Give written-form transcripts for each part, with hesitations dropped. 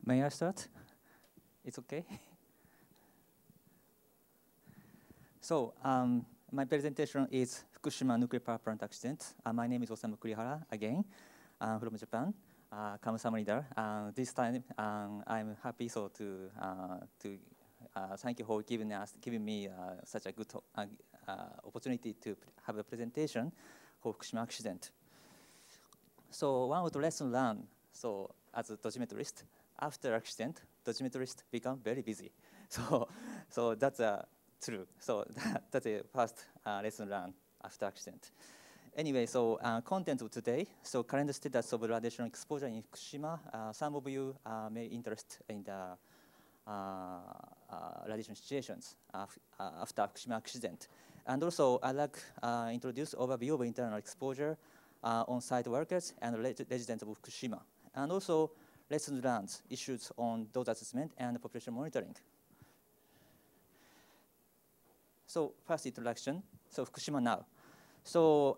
May I start? It's okay? So, my presentation is Fukushima nuclear power plant accident. My name is Osamu Kurihara, again, from Japan. Kamsahamnida. This time, I'm happy to thank you for giving me such a good opportunity to have a presentation for Fukushima accident. So one of the lessons learned, so as a documentarist, after accident, documentarists become very busy. So that's true. So that's the first lesson learned after accident. Anyway, so content of today. So current status of radiation exposure in Fukushima. Some of you may interest in the radiation situations after Fukushima accident. And also, I'd like to introduce overview of internal exposure on-site workers and residents of Fukushima. And also, lessons learned, issues on dose assessment and population monitoring. So first introduction, so Fukushima now. So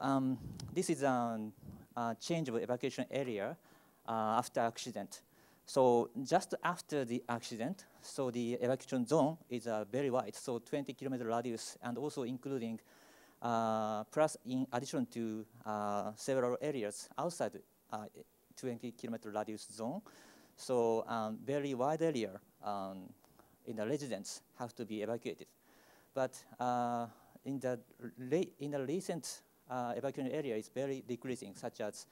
this is a change of evacuation area after accident. So just after the accident, so the evacuation zone is very wide, so 20-kilometer radius, and also including plus in addition to several areas outside 20-kilometer radius zone. So very wide area in the residents have to be evacuated. But in the recent evacuation area is very decreasing, such as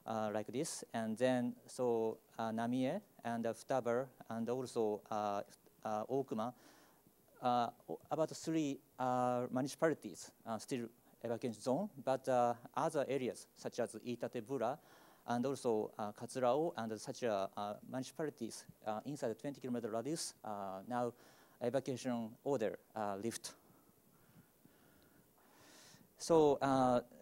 like this, and then so Namie and Futaba and also Okuma, about 3 municipalities still evacuation zone, but other areas such as Itatebura and also Katsurao and such municipalities inside the 20-kilometer radius now evacuation order lift. So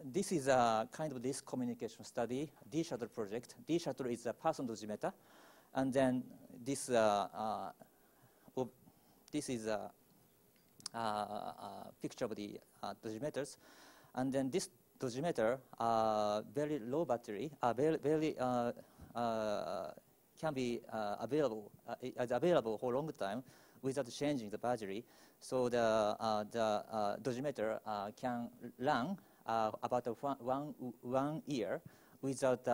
this is a kind of this communication study, D-Shuttle project. D-Shuttle is a person dosimeter, and then this is a picture of the dosimeters, and then this dosimeter, very low battery, very can be available for a long time without changing the battery. So the dosimeter can run about one year without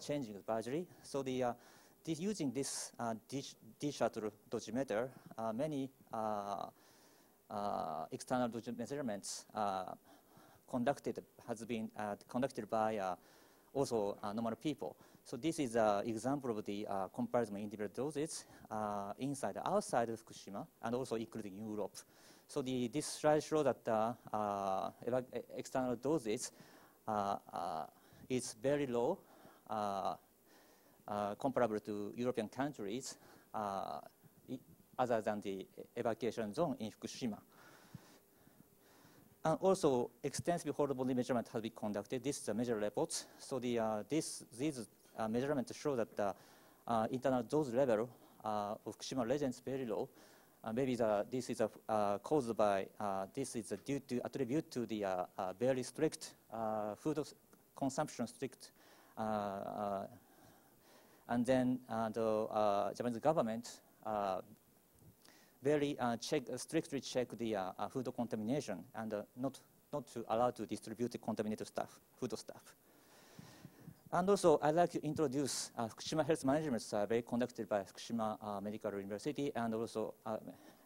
changing the battery. So using this D-Shuttle dosimeter, many external measurements has been conducted by also normal people. So this is an example of the comparison of individual doses inside and outside of Fukushima, and also including Europe. So this slide shows that external doses is very low, comparable to European countries, other than the evacuation zone in Fukushima. And also, extensive whole body measurement has been conducted. This is a measure report. So these measurements show that the internal dose level of Fukushima residents is very low. Maybe this is caused by this is due to attribute to the very strict food consumption strict, and then the Japanese government very strictly check the food contamination and not to allow to distribute the contaminated stuff, food stuff. And also, I'd like to introduce Fukushima Health Management Survey conducted by Fukushima Medical University and also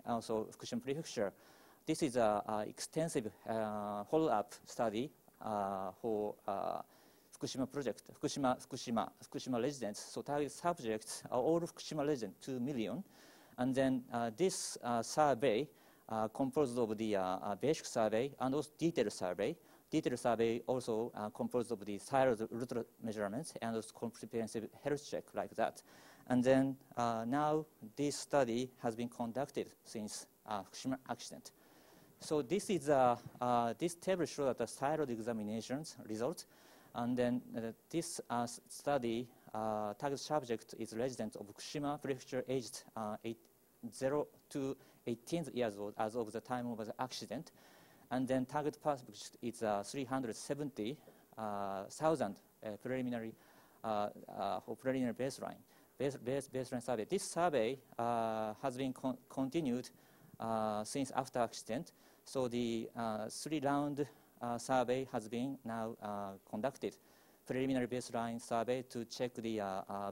Fukushima Prefecture. This is an extensive follow-up study for Fukushima project, Fukushima residents. So target subjects are all Fukushima residents, 2 million. And then this survey composed of the basic survey and also detailed survey. Detailed survey also composed of the thyroid root measurements and also comprehensive health check like that. And then now this study has been conducted since Fukushima accident. So this is this table shows that the thyroid examinations result, and then this study target subject is resident of Fukushima Prefecture, aged 0 to 18 years old as of the time of the accident. And then target subject is 370,000 preliminary baseline. baseline survey. This survey has been continued since after accident. So the 3-round survey has been now conducted. Preliminary baseline survey to check the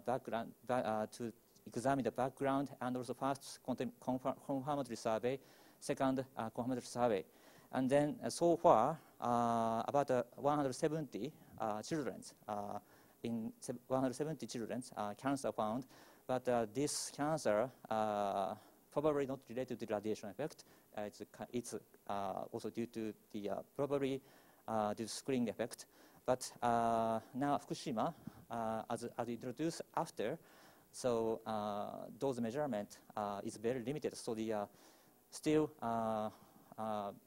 background, to examine the background, and also first confirmatory survey, second confirmatory survey. And then so far, about 170 children, in 170 children, cancer found, but this cancer probably not related to the radiation effect. It's also due to the probably due to screening effect. But now Fukushima, as introduced after, so those measurement is very limited. So the still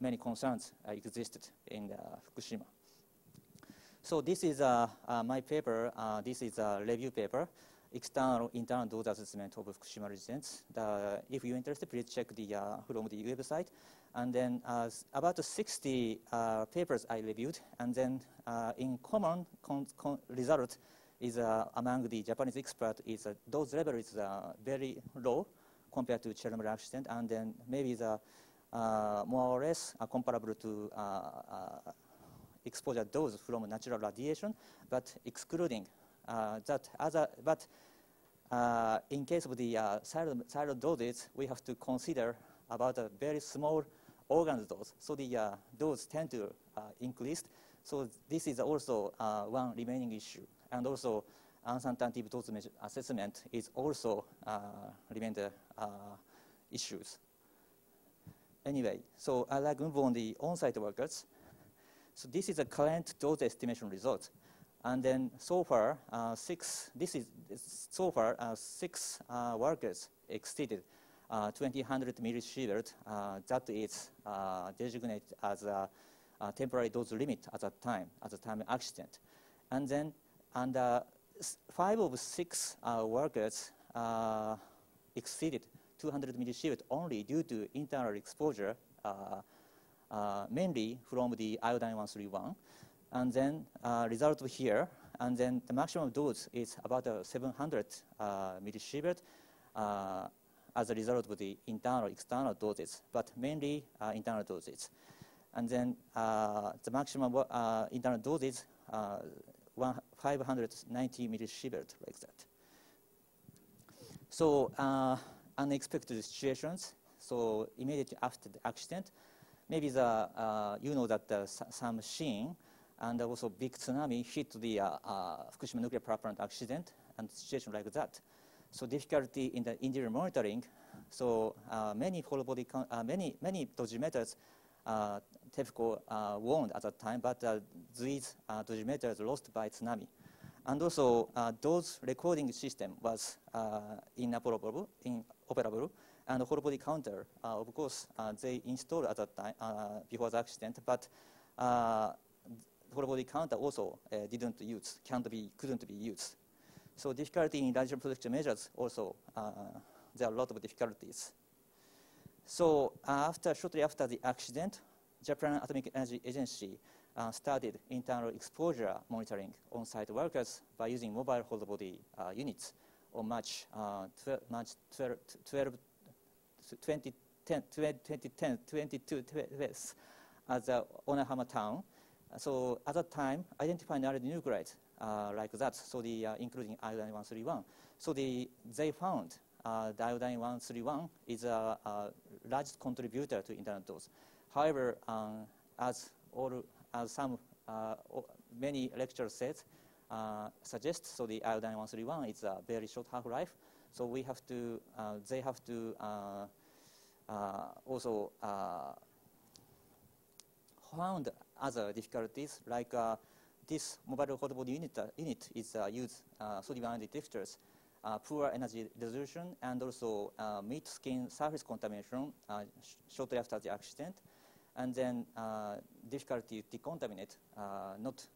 many concerns existed in Fukushima. So this is my paper. This is a review paper, external internal dose assessment of Fukushima residents. If you're interested, please check the from the website. And then about 60 papers I reviewed, and then in common result is among the Japanese experts is dose level is very low compared to Chernobyl accident, and then maybe the more or less comparable to exposure dose from natural radiation, but excluding that other. But in case of the silent doses, we have to consider about a very small organ dose. So the dose tend to increase. So this is also one remaining issue. And also uncertainty dose assessment is also remain the issues. Anyway, so I'd like to move on the on-site workers. So this is a current dose estimation result. And then so far, six workers exceeded 200 millisievert. That is designated as a temporary dose limit at the time of accident. And then 5 of 6 workers exceeded 200 millisievert only due to internal exposure, mainly from the iodine 131. And then result here, and then the maximum dose is about 700 millisievert as a result of the internal, external doses, but mainly internal doses. And then the maximum internal doses 590 millisievert, like that. So unexpected situations. So immediately after the accident, maybe the you know that some machine and also big tsunami hit the Fukushima nuclear power plant accident and situation like that. So difficulty in the interior monitoring. So many whole body, many dosimeters TEPCO warned at that time, but these dosimeters lost by tsunami. And also those recording system was inoperable, and whole body counter, of course, they installed at that time before the accident, but whole body counter also couldn't be used. So difficulty in radiation protection measures also, there are a lot of difficulties. So shortly after the accident, Japan Atomic Energy Agency started internal exposure monitoring on-site workers by using mobile whole body units on March 2010 as Onahama town. So at that time, identifying radionuclides like that, so the including iodine 131. So they found the iodine 131 is a largest contributor to internal dose. However, as many lecture sets suggest, so the iodine 131 is a very short half-life. So we have to, they have to also found other difficulties, like this mobile whole body unit is used sodium ion detectors, poor energy resolution, and also meat skin surface contamination shortly after the accident, and then difficulty to decontaminate, not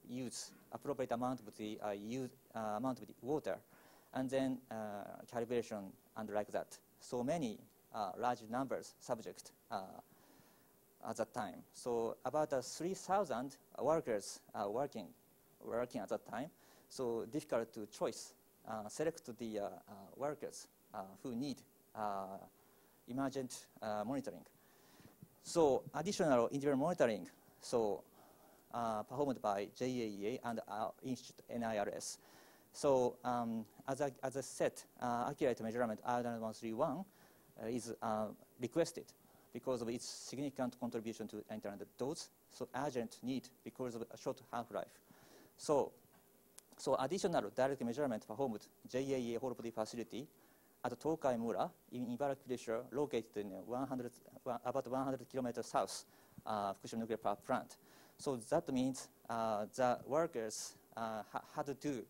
use appropriate amount of the amount of the water, and then calibration and like that. So many large numbers subject at that time. So about 3,000 workers working at that time. So difficult to choice select the workers who need emergent monitoring. So additional individual monitoring, so performed by JAEA and our institute NIRS. So as I said, accurate measurement iodine 131 is requested because of its significant contribution to internal dose. So urgent need because of a short half-life. So additional direct measurement performed JAEA whole body facility at Tokai Mura in Ibaraki Prefecture, located in about 100 kilometers south Fukushima nuclear power plant. So that means the workers had to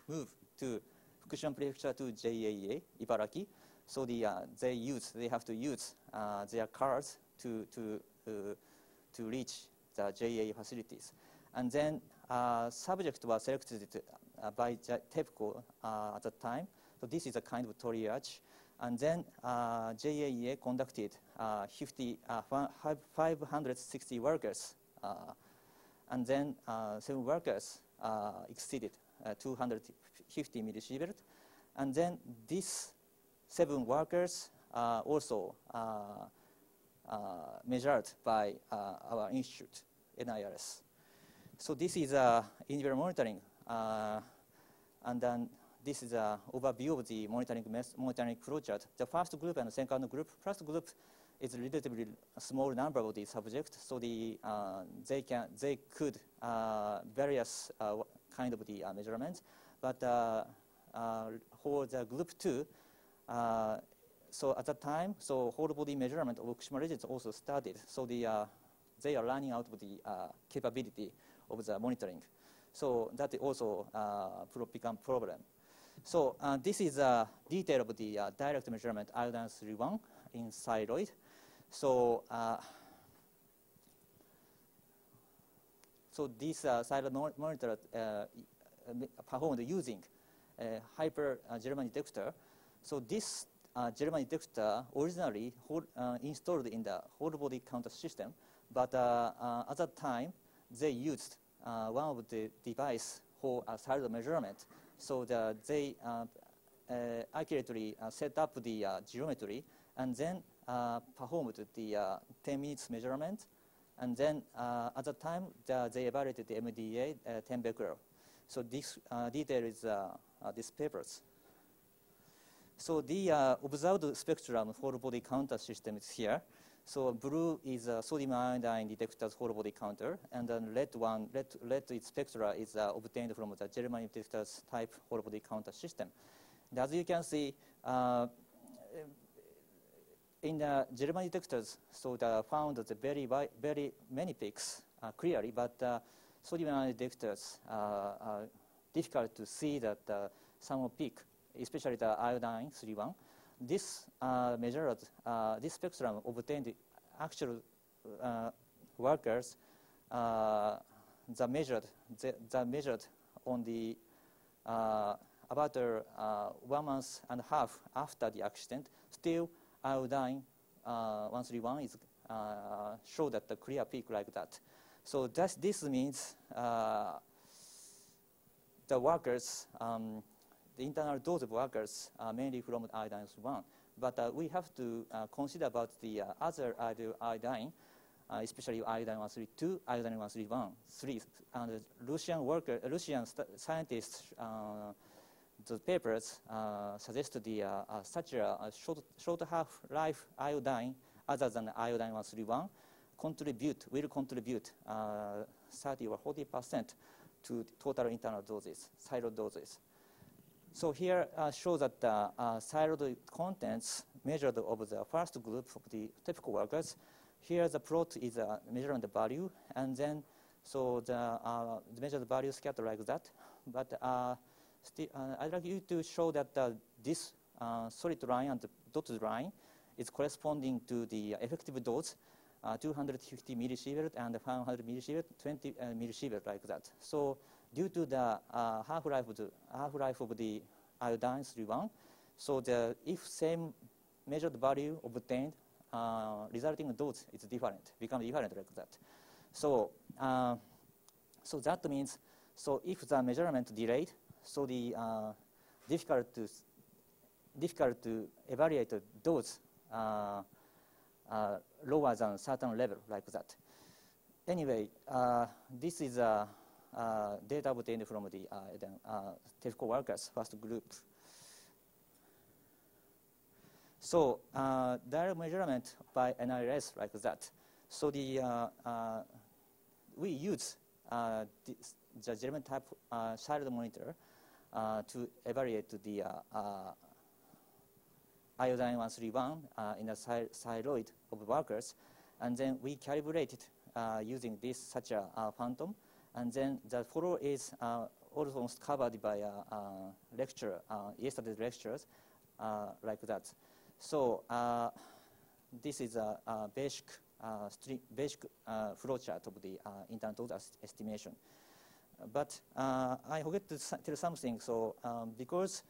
move to Fukushima Prefecture to JAEA, Ibaraki. So they have to use their cars to reach the JAEA facilities. And then subject was selected by TEPCO at the time. So this is a kind of triage. And then JAEA conducted 560 workers. And then 7 workers exceeded 250 millisievert. And then these 7 workers also measured by our institute, NIRS. So this is individual monitoring. And then this is an overview of the monitoring flowchart. The first group and the second group. First group is a relatively small number of these subjects, so they could various kind of the measurements. But for the group 2, so at that time, so whole body measurement of Fukushima regions also started. So they are running out of the capability of the monitoring. So that also become problem. So this is a detail of the direct measurement iodine 31 in thyroid. So this thyroid monitor performed using a hyper German detector. So this German detector originally installed in the whole body counter system, but at that time they used one of the device for thyroid measurement. So they accurately set up the geometry and then performed the 10 minutes measurement. And then at the time, they evaluated the MDA 10 becquerel. So this detail is these papers. So the observed spectrum whole body counter system is here. So blue is sodium iodine detector's whole body counter, and then red its spectra is obtained from the German detector's type whole body counter system. And as you can see, in the German detectors, so they found the very many peaks clearly, but sodium iodine detectors are difficult to see that some peak, especially the iodine 31. This measured, this spectrum obtained actual workers that measured on the about 1.5 months after the accident. Still, iodine 131 is show that the clear peak like that. So this means the workers. The internal dose of workers are mainly from iodine 1. But we have to consider about the other iodine, especially iodine 132, iodine 131, 3. And Russian scientists, the papers suggest such a short half-life iodine other than iodine 131 will contribute 30 or 40% to total internal doses, thyroid doses. So here shows that the thyroid contents measured over the first group of the typical workers. Here the plot is a measurement value, and then so the measured value scattered like that. But I'd like you to show that this solid line and the dotted line is corresponding to the effective dose, 250 millisievert and 500 millisievert, 20 millisievert like that. So due to the half-life of the iodine 31, so if same measured value obtained, resulting dose is different, become different like that. So so that means, so if the measurement delayed, so the difficult to evaluate those lower than certain level like that. Anyway, this is data obtained from the TEFCO workers first group. So direct measurement by NIRS like that. So we use the German type child monitor to evaluate the iodine 131 in the thyroid of workers, and then we calibrated using this such a phantom, and then the follow is almost covered by lecture, yesterday's lectures, like that. So this is a basic flowchart of the internal dose estimation. But I forget to tell something. So because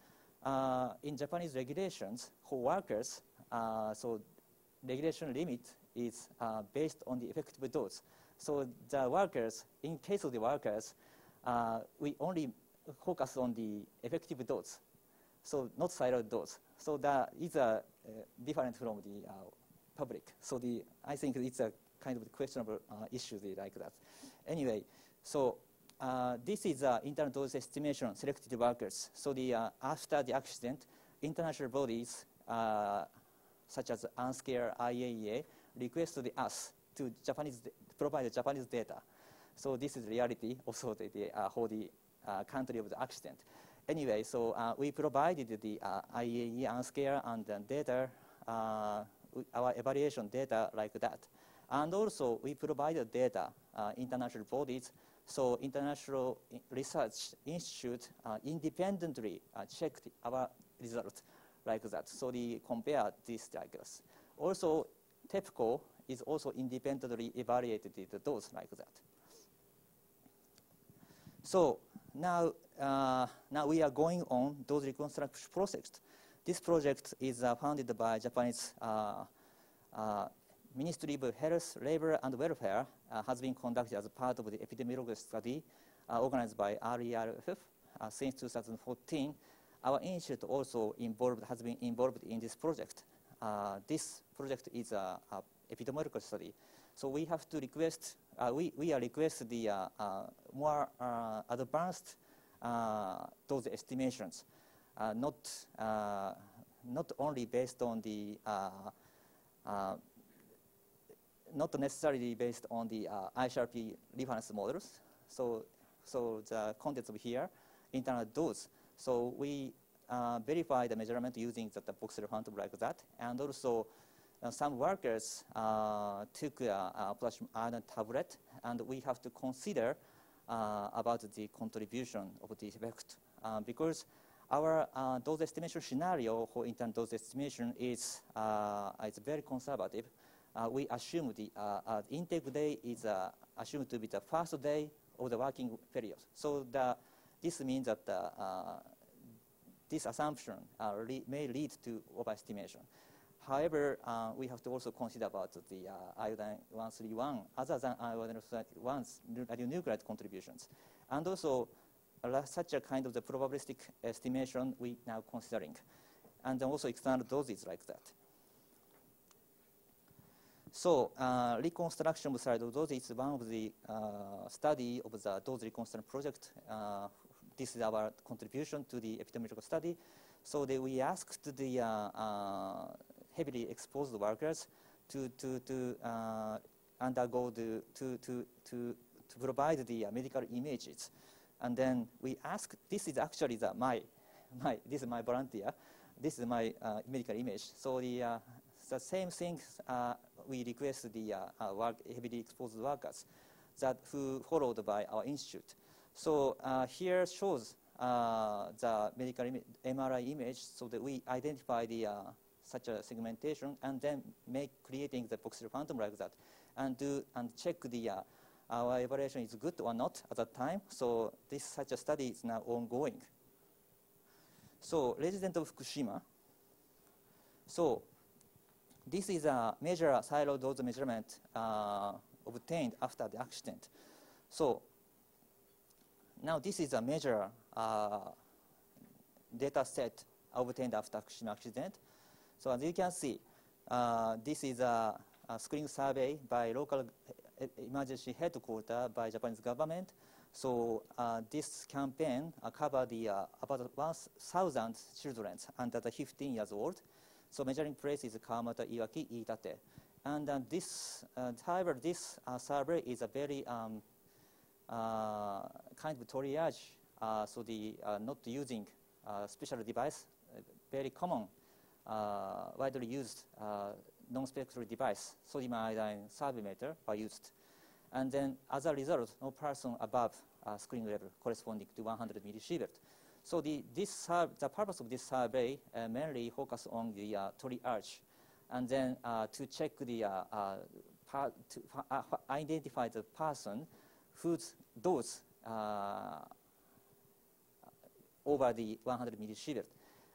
in Japanese regulations for workers, so regulation limit is based on the effective dose. So the workers, in case of the workers, we only focus on the effective dose, so not thyroid dose. So that is different from the public. So I think it's a kind of questionable issue like that. Anyway, so this is internal dose estimation selected workers. So after the accident, international bodies such as UNSCARE, IAEA requested us to provide Japanese data. So this is reality also for the country of the accident. Anyway, so we provided the IAEA, UNSCARE, and data, our evaluation data like that. And also we provided data, international bodies. So international research institute independently checked our results like that. So they compare these diagrams. Also, TEPCO is also independently evaluated the dose like that. So now we are going on dose reconstruction project. This project is funded by Japanese Ministry of Health, Labor and Welfare, has been conducted as a part of the epidemiology study organized by RERFF since 2014. Our institute also has been involved in this project. This project is an epidemiological study. So we have to request, we are request the more advanced dose estimations, not only based on the not necessarily based on the IHRP reference models. So the contents of here, internal dose. So we verify the measurement using the voxel phantom like that. And also some workers took a potassium iodine tablet, and we have to consider about the contribution of the effect. Because our dose estimation scenario for internal dose estimation is very conservative. We assume the intake day is assumed to be the first day of the working period. So this means that this assumption may lead to overestimation. However, we have to also consider about the iodine 131 other than iodine 1's radionuclide contributions. And also such a kind of the probabilistic estimation we now considering. And then also external doses like that. So reconstruction of thyroid dose is one of the study of the dose reconstruction project. This is our contribution to the epidemiological study. So we asked the heavily exposed workers to undergo to provide the medical images, and then we asked. This is actually this is my volunteer. This is my medical image. So the same thing we request the heavily exposed workers who followed by our institute. So here shows the medical MRI image, so that we identify the such a segmentation, and then creating the voxel phantom like that, and check the our evaluation is good or not at that time. So such a study is now ongoing. So resident of Fukushima. So this is a major thyroid dose measurement obtained after the accident. So now this is a major data set obtained after Fukushima accident. So as you can see, this is a screening survey by local emergency headquarters by Japanese government. So this campaign covered about 1,000 children under the 15 years old. So measuring place is Kawamata, Iwaki, Iitate. And however, this survey is a very kind of triage. So the not using special device, very common, widely used non-spectral device, sodium iodine surveymeter are used. And then as a result, no person above screening level corresponding to 100 millisievert. So the purpose of this survey mainly focus on the triage, and then to check the identify the person whose dose over the 100 millisievert.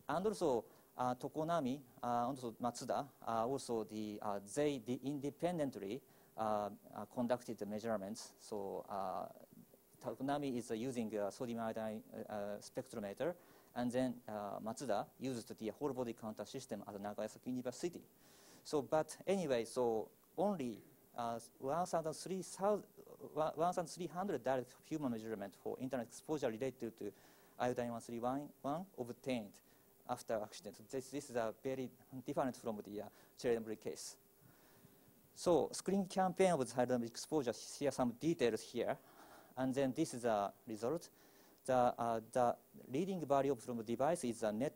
And also Tokonami, also Matsuda, also they independently conducted the measurements. So Tokonami is using sodium iodine spectrometer, and then Matsuda used the whole body counter system at Nagasaki University. So, but anyway, so only 1,300 direct human measurement for internet exposure related to iodine 131 obtained after accident. This is a very different from the Chernobyl case. So screening campaign of iodine exposure, here some details here. And then this is a result. The reading value from the device is a net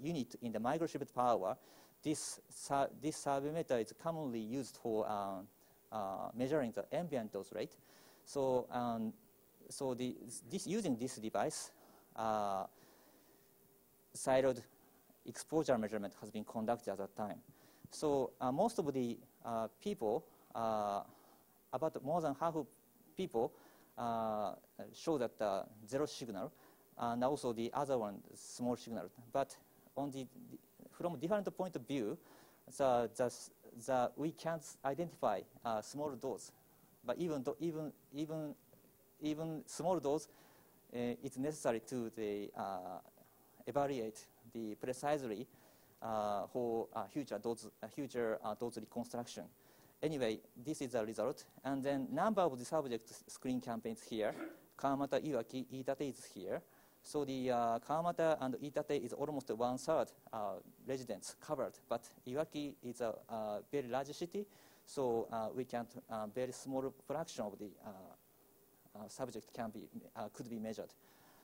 unit in the microsievert power. This surveymeter is commonly used for measuring the ambient dose rate. So using this device, siloed exposure measurement has been conducted at that time. So most of the people, about more than half of people, show that zero signal, and also the other one small signal. But on from a different point of view, we can't identify small dose. But even small dose, it's necessary to evaluate the precisely for future dose reconstruction. Anyway, this is the result. And then number of the subject screen campaigns here. Kawamata, Iwaki, Iitate is here. So the Kawamata and Iitate is almost 1/3 residents covered, but Iwaki is a very large city, so we can't very small fraction of the subject could be measured.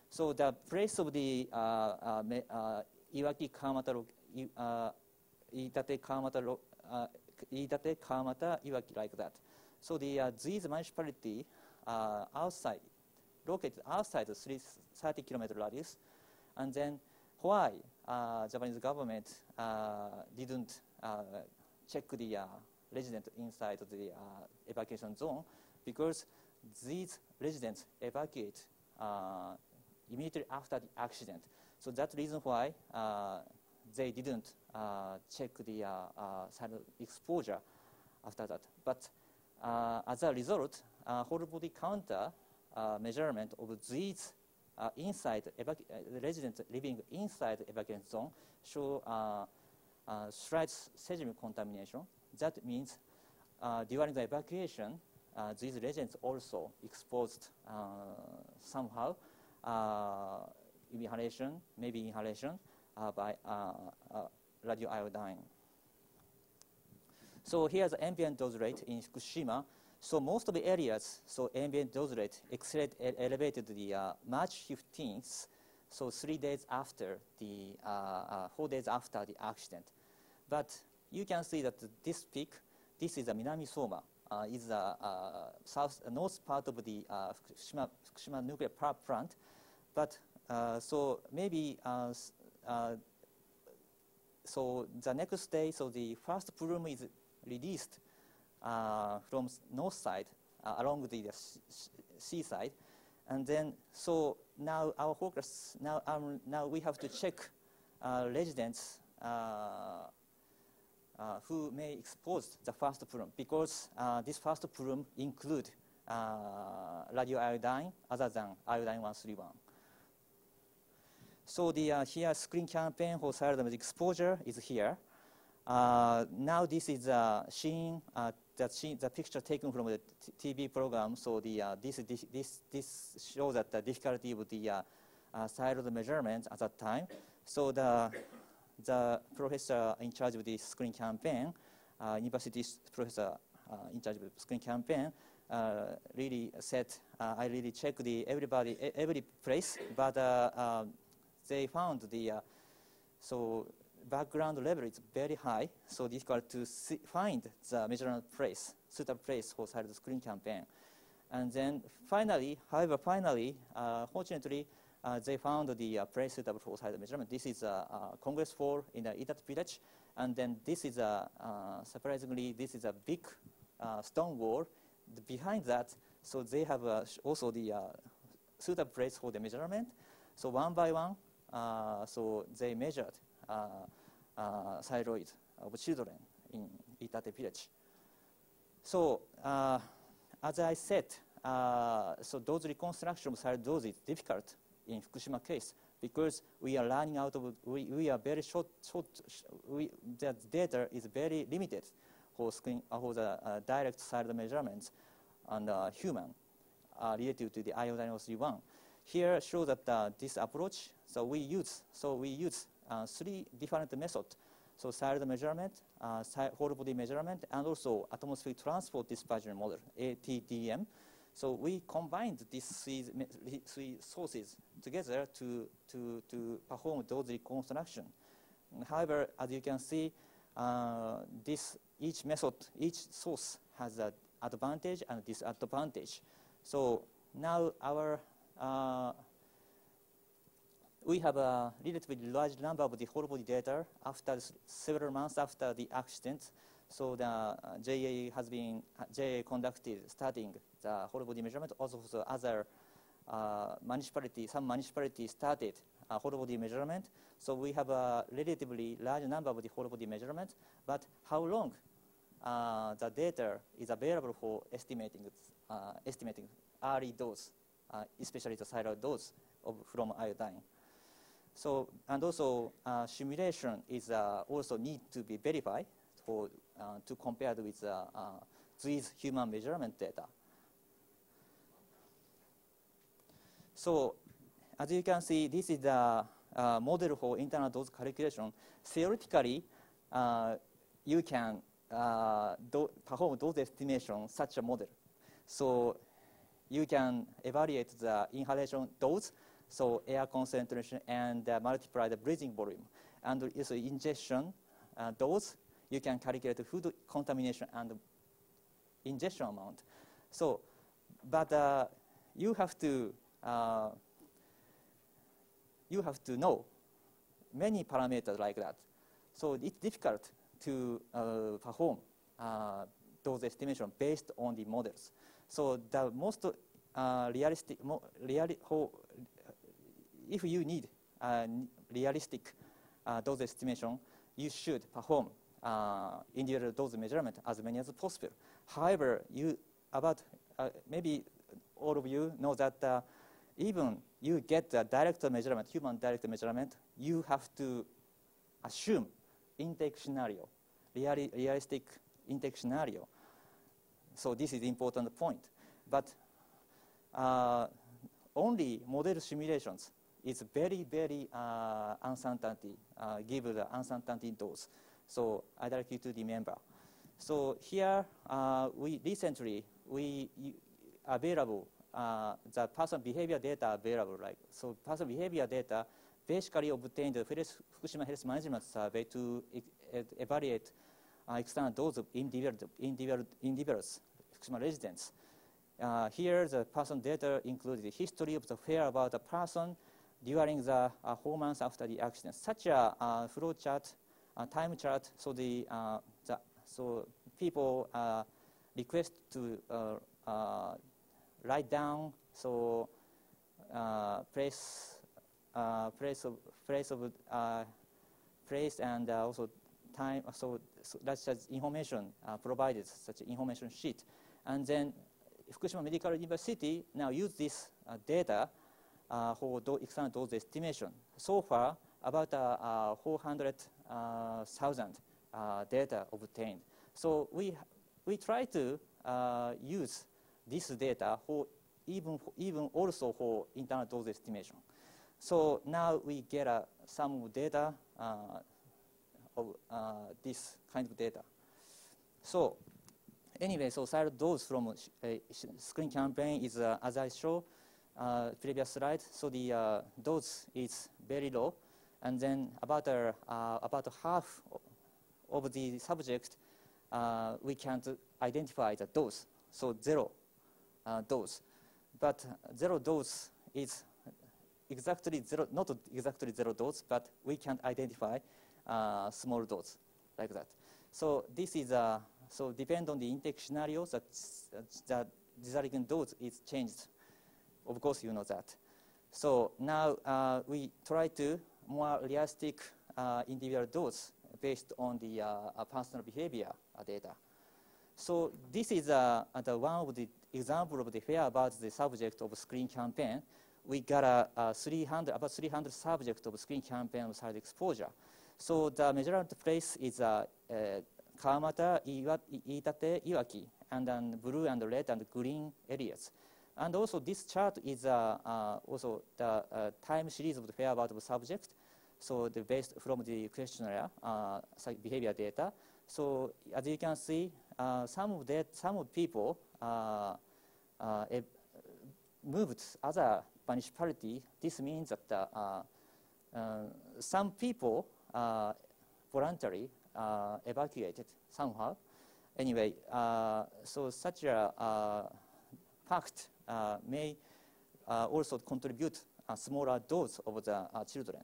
So the place of the Iwaki, Kawamata, Iitate, Kawamata, Iitate, Kawamata, Iwaki, like that. So these municipalities located outside the 30-kilometer radius, and then why Japanese government didn't check the resident inside the evacuation zone? Because these residents evacuate immediately after the accident. So that's the reason why they didn't check the exposure after that. But as a result, whole body counter measurement of these residents living inside the evacuation zone show slight sediment contamination. That means during the evacuation, these residents also exposed somehow inhalation, maybe inhalation by radioiodine. So here's the ambient dose rate in Fukushima. So most of the areas, so ambient dose rate elevated the March 15th, so 4 days after the accident. But you can see that this peak, this is a Minami Soma, is the north part of the Fukushima nuclear power plant. But so maybe so the next day, so the first plume is released from north side along the seaside, and then so now our focus now we have to check residents who may expose the first plume, because this first plume include radioiodine other than iodine 131. So the here screen campaign for thyroid exposure is here. Now this is the picture taken from the TV program. So the this shows that the difficulty with the thyroid measurement at that time. So the professor in charge of the screen campaign, university professor in charge of the screen campaign, really said, I really checked every place, but they found the so background level is very high, so difficult to find the measurement place, suitable place for thyroid screen campaign. And then finally, fortunately, they found the place suitable for thyroid measurement. This is Congress Hall in the Itat village, and then this is surprisingly, this is a big stone wall. Behind that, so they have also the suitable place for the measurement. So one by one, so they measured thyroid of children in Itate village. So as I said, so dose reconstruction of thyroid dose is difficult in Fukushima case because we are running out of, we are very the data is very limited for the direct thyroid measurements on human related to the iodine 031. Here shows that this approach, so we use 3 different methods. So thyroid measurement, whole body measurement, and also atmospheric transport dispersion model, ATDM. So we combined these three sources together to perform dose reconstruction. However, as you can see, each method, each source has an advantage and disadvantage. So now we have a relatively large number of the whole body data after several months after the accident. So the JA conducted studying the whole body measurement. Also, the other some municipalities started whole body measurement. So we have a relatively large number of the whole body measurement. But how long the data is available for estimating early dose, especially the thyroid dose from iodine. So, and also simulation is also need to be verified to compare with these human measurement data. So, as you can see, this is the model for internal dose calculation. Theoretically, you can perform dose estimation such a model. So, you can evaluate the inhalation dose, so air concentration, and multiply the breathing volume. And also ingestion dose, you can calculate the food contamination and ingestion amount. So, but you have to know many parameters like that. So it's difficult to perform dose estimation based on the models. So the most realistic, if you need realistic dose estimation, you should perform individual dose measurement as many as possible. However, maybe all of you know that even you get the direct measurement, human direct measurement, you have to assume intake scenario, realistic intake scenario. So this is the important point. But only model simulations is very, very uncertainty, give the uncertainty dose. So I'd like you to remember. So here, we recently, available, the person behavior data available, like, so person behavior data basically obtained the Fukushima Health Management Survey to evaluate external dose of individuals, Fukushima residents. Here, the person data includes the history of the affair about the person during the 4 months after the accident. Such a flow chart, time chart, so so people request to write down place and also time. So that's just information provided, such an information sheet, and then Fukushima Medical University now use this data for external dose estimation. So far, about 400,000 data obtained. So we try to use this data for even also for internal dose estimation. So now we get some data of this kind of data. So anyway, so side dose from screen campaign is, as I show previous slide, so the dose is very low, and then about half of the subject we can't identify the dose, so zero dose. But zero dose is exactly zero, not exactly zero dose, but we can't identify small dose like that. So this is so depend on the intake scenario that the desired dose is changed. Of course, you know that. So now we try to more realistic individual dose based on the personal behavior data. So this is the one of the example of the fair about the subject of screen campaign. We got about 300 subjects of screen campaign of side exposure. So the measurement place is Kawamata, Iitate, Iwaki, and then blue and red and green areas. And also this chart is also the time series of the fair about the subject. So the based from the questionnaire behavior data. So as you can see, some of people moved other municipality. This means that some people voluntarily evacuated somehow. Anyway, so such a fact may also contribute a smaller dose of the children.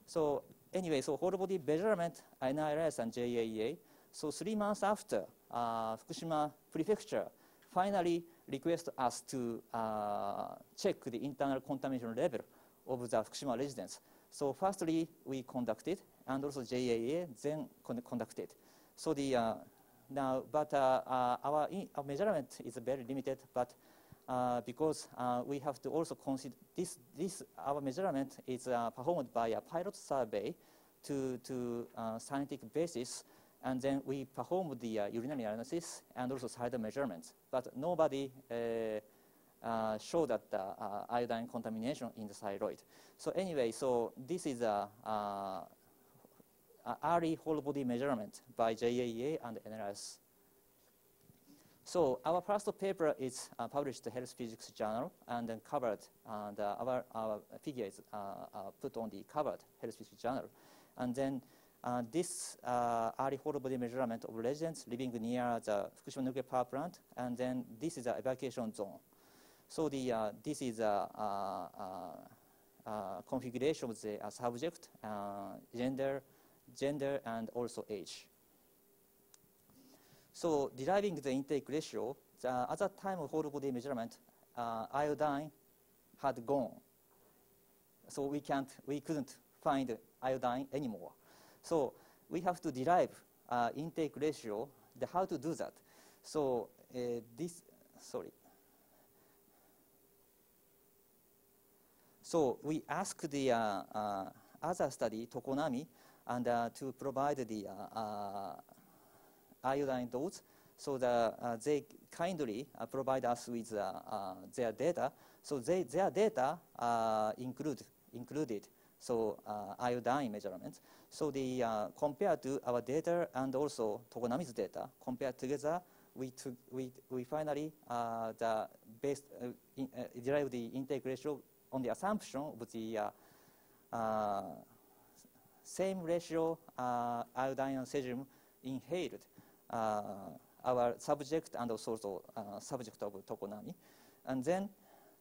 So anyway, so whole body measurement, NIRS and JAEA. So 3 months after, Fukushima Prefecture finally request us to check the internal contamination level of the Fukushima residents. So firstly, we conducted, and also JAEA then conducted. So the now, but our measurement is very limited, but because we have to also consider this our measurement is performed by a pilot survey to scientific basis, and then we perform the urinary analysis and also side measurements. But nobody showed that iodine contamination in the thyroid. So anyway, so this is a early whole body measurement by JAEA and NIRS. So our first paper is published in Health Physics Journal and then covered, and our figure is put on the covered Health Physics Journal. And then this early whole body measurement of residents living near the Fukushima nuclear power plant, and then this is an evacuation zone. So the this is a configuration of the subject, gender, and also age. So deriving the intake ratio, at that time of whole body measurement, iodine had gone. So we couldn't find iodine anymore. So we have to derive intake ratio. How to do that? So So we asked the other study, Tokonami, and to provide the iodine dose. So they kindly provide us with their data. So their data included so iodine measurements. So the compared to our data and also Tokonami's data compared together, we finally derived the intake ratio on the assumption of the same ratio iodine and cesium inhaled our subject and also subject of Tokonami. And then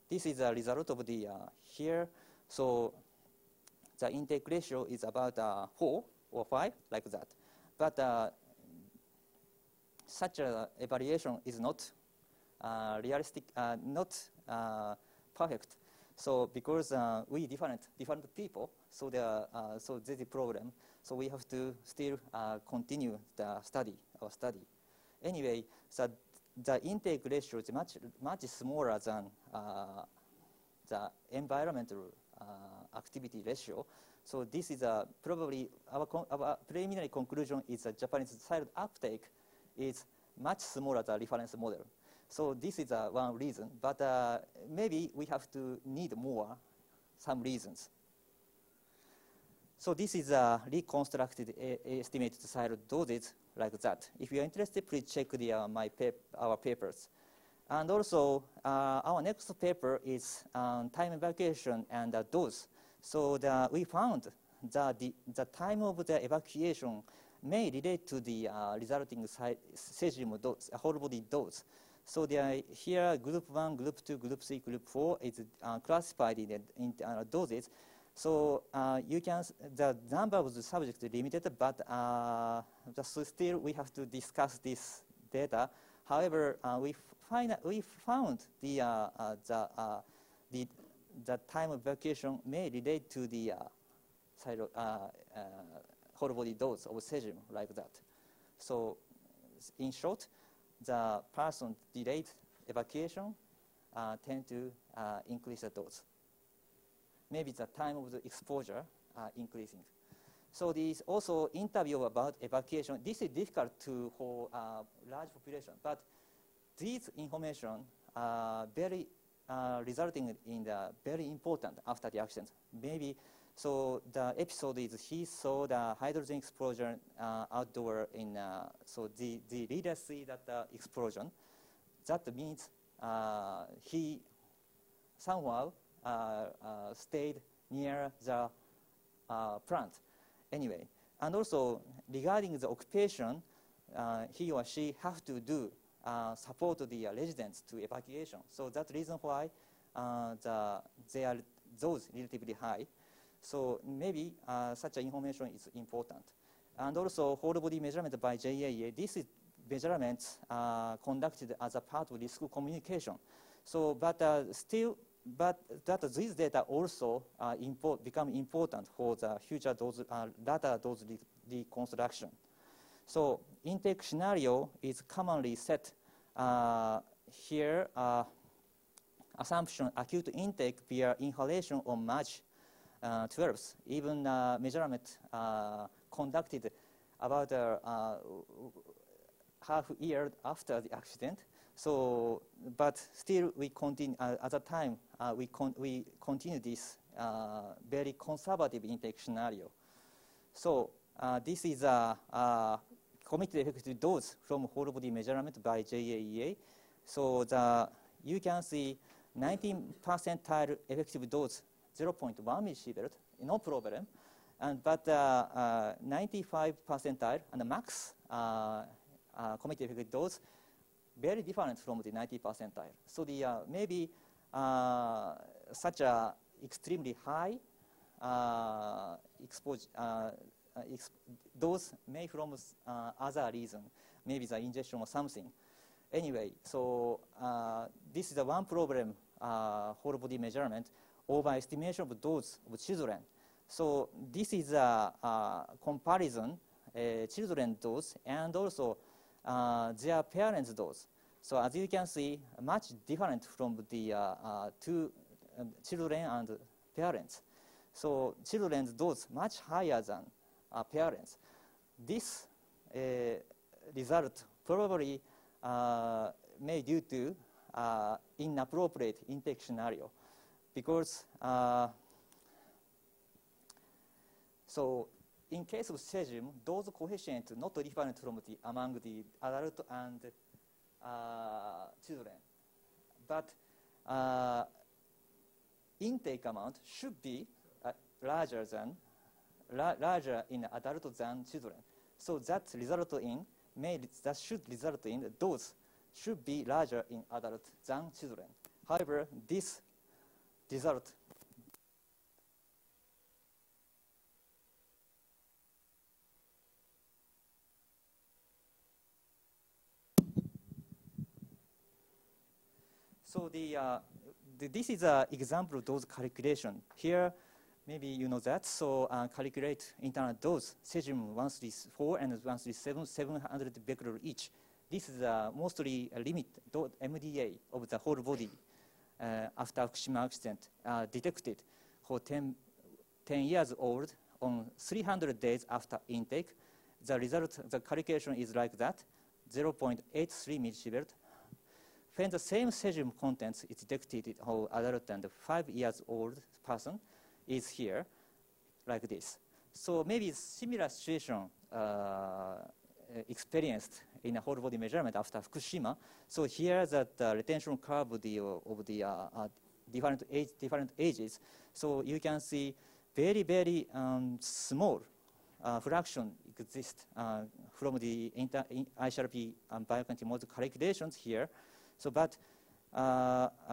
this is a result of the here. So the intake ratio is about 4 or 5, like that. But such a evaluation is not realistic, not perfect. So because we different people, so so there's a problem. So we have to still continue our study. Anyway, so the intake ratio is much smaller than the environmental activity ratio. So this is probably our preliminary conclusion is that Japanese child uptake is much smaller than reference model. So this is one reason, but maybe we have to need some reasons. So this is a reconstructed estimated child doses like that. If you are interested, please check our papers. And also, our next paper is time evacuation and dose. So we found that the time of the evacuation may relate to the resulting cesium dose, whole body dose. So here, group 1, group 2, group 3, group 4 is classified in doses. So the number of the subjects is limited, but still we have to discuss this data. However, we found the time of evacuation may relate to the whole body dose of cesium like that. So in short, the person delayed evacuation tend to increase the dose. Maybe the time of the exposure increasing. So this also interview about evacuation. This is difficult for large population, but these information are very resulting in the very important after the accident. Maybe so the episode is he saw the hydrogen explosion outdoor in so the leader see that explosion. That means he somehow stayed near the plant. Anyway, and also regarding the occupation, he or she have to do support the residents to evacuation. So that's the reason why they are those relatively high. So maybe such information is important. And also whole body measurement by JAA. This is measurements conducted as a part of risk communication. So, but these data also become important for the future data dose reconstruction. So intake scenario is commonly set here. Assumption acute intake via inhalation on March 12th. Even measurement conducted about half a year after the accident. So, but still we continue, at the time, we continue this very conservative intake scenario. So this is a committed effective dose from whole body measurement by JAEA. So you can see 19 percentile effective dose, 0.1 millisievert, no problem. But 95 percentile and the max committed effective dose, very different from the 90 percentile. So maybe such a extremely high exposure dose may from other reason, maybe the ingestion or something. Anyway, so this is the one problem, whole body measurement, overestimation of dose of children. So this is a comparison, children dose and also their parents' dose. So as you can see, much different from the two children and parents. So children's dose much higher than parents. This result probably may due to inappropriate intake scenario, because so in case of cesium, dose coefficient not different from among the adult and children, but intake amount should be larger in adult than children. So that should result in dose should be larger in adult than children. However, this result so this is an example of dose calculation. Here, maybe you know that. So calculate internal dose, cesium 134 and 137, 700 becquerel each. This is mostly a limit MDA of the whole body after Fukushima accident detected for 10 years old on 300 days after intake. The result, the calculation is like that, 0.83 millisievert. When the same cesium contents is detected for adult and 5 years old person is here, like this. So maybe similar situation experienced in a whole body measurement after Fukushima. So here the retention curve of the different ages. So you can see very small fraction exists from the ICRP bioquantity model calculations here. So, but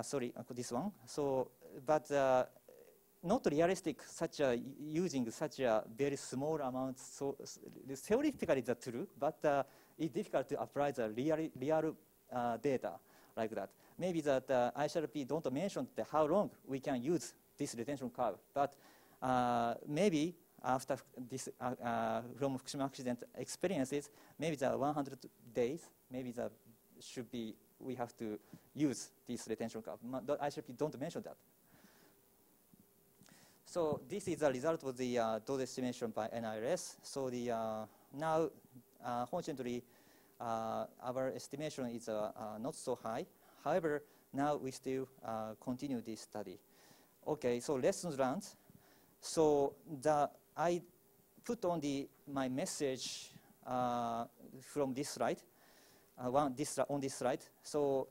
sorry, this one. So, but not realistic. Using such a very small amount. So theoretically that's true, but it's difficult to apply the real data like that. Maybe that ICRP don't mention how long we can use this retention curve, but maybe after this from Fukushima accident experiences, maybe the 100 days, maybe the should be we have to use this retention curve. The ICRP don't mention that. So this is the result of the dose estimation by NIRS. So the now, fortunately, our estimation is not so high. However, now we still continue this study. Okay, so lessons learned. So I put on my message from this slide, on this slide. So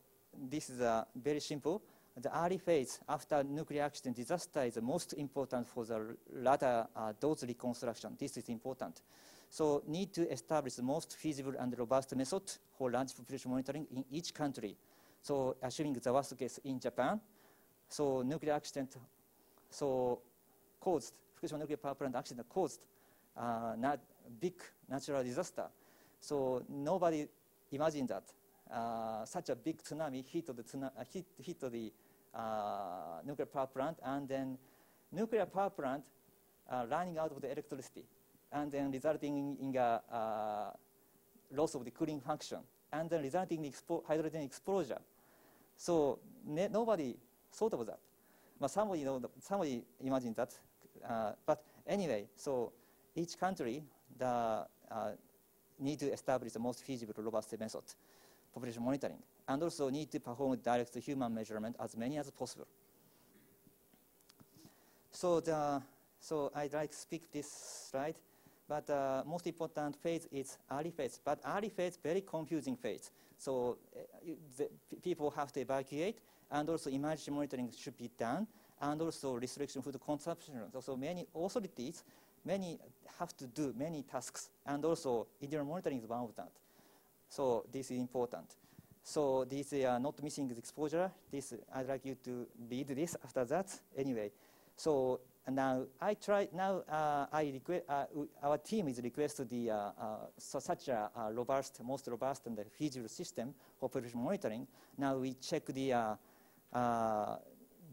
this is very simple. The early phase after nuclear accident disaster is the most important for the latter dose reconstruction. This is important. So need to establish the most feasible and robust method for large population monitoring in each country. So assuming the worst case in Japan, so nuclear accident caused, Fukushima nuclear power plant accident caused not big natural disaster. So nobody imagined that such a big tsunami hit the nuclear power plant, and then nuclear power plant running out of the electricity, and then resulting in a loss of the cooling function, and then resulting in hydrogen exposure. So nobody thought of that. But somebody imagined that. But anyway, so each country need to establish the most feasible, robust method, population monitoring, and also need to perform direct human measurement as many as possible. So I'd like to speak this slide, but most important phase is early phase. But early phase, very confusing phase. So people have to evacuate, and also emergency monitoring should be done, and also restriction food consumption. So many authorities, have to do many tasks, and also individual monitoring is one of that. So this is important. So this not missing the exposure. This I'd like you to read this after that. Anyway, so now I try. Now our team is requested such a most robust and feasible system for population monitoring. Now we check the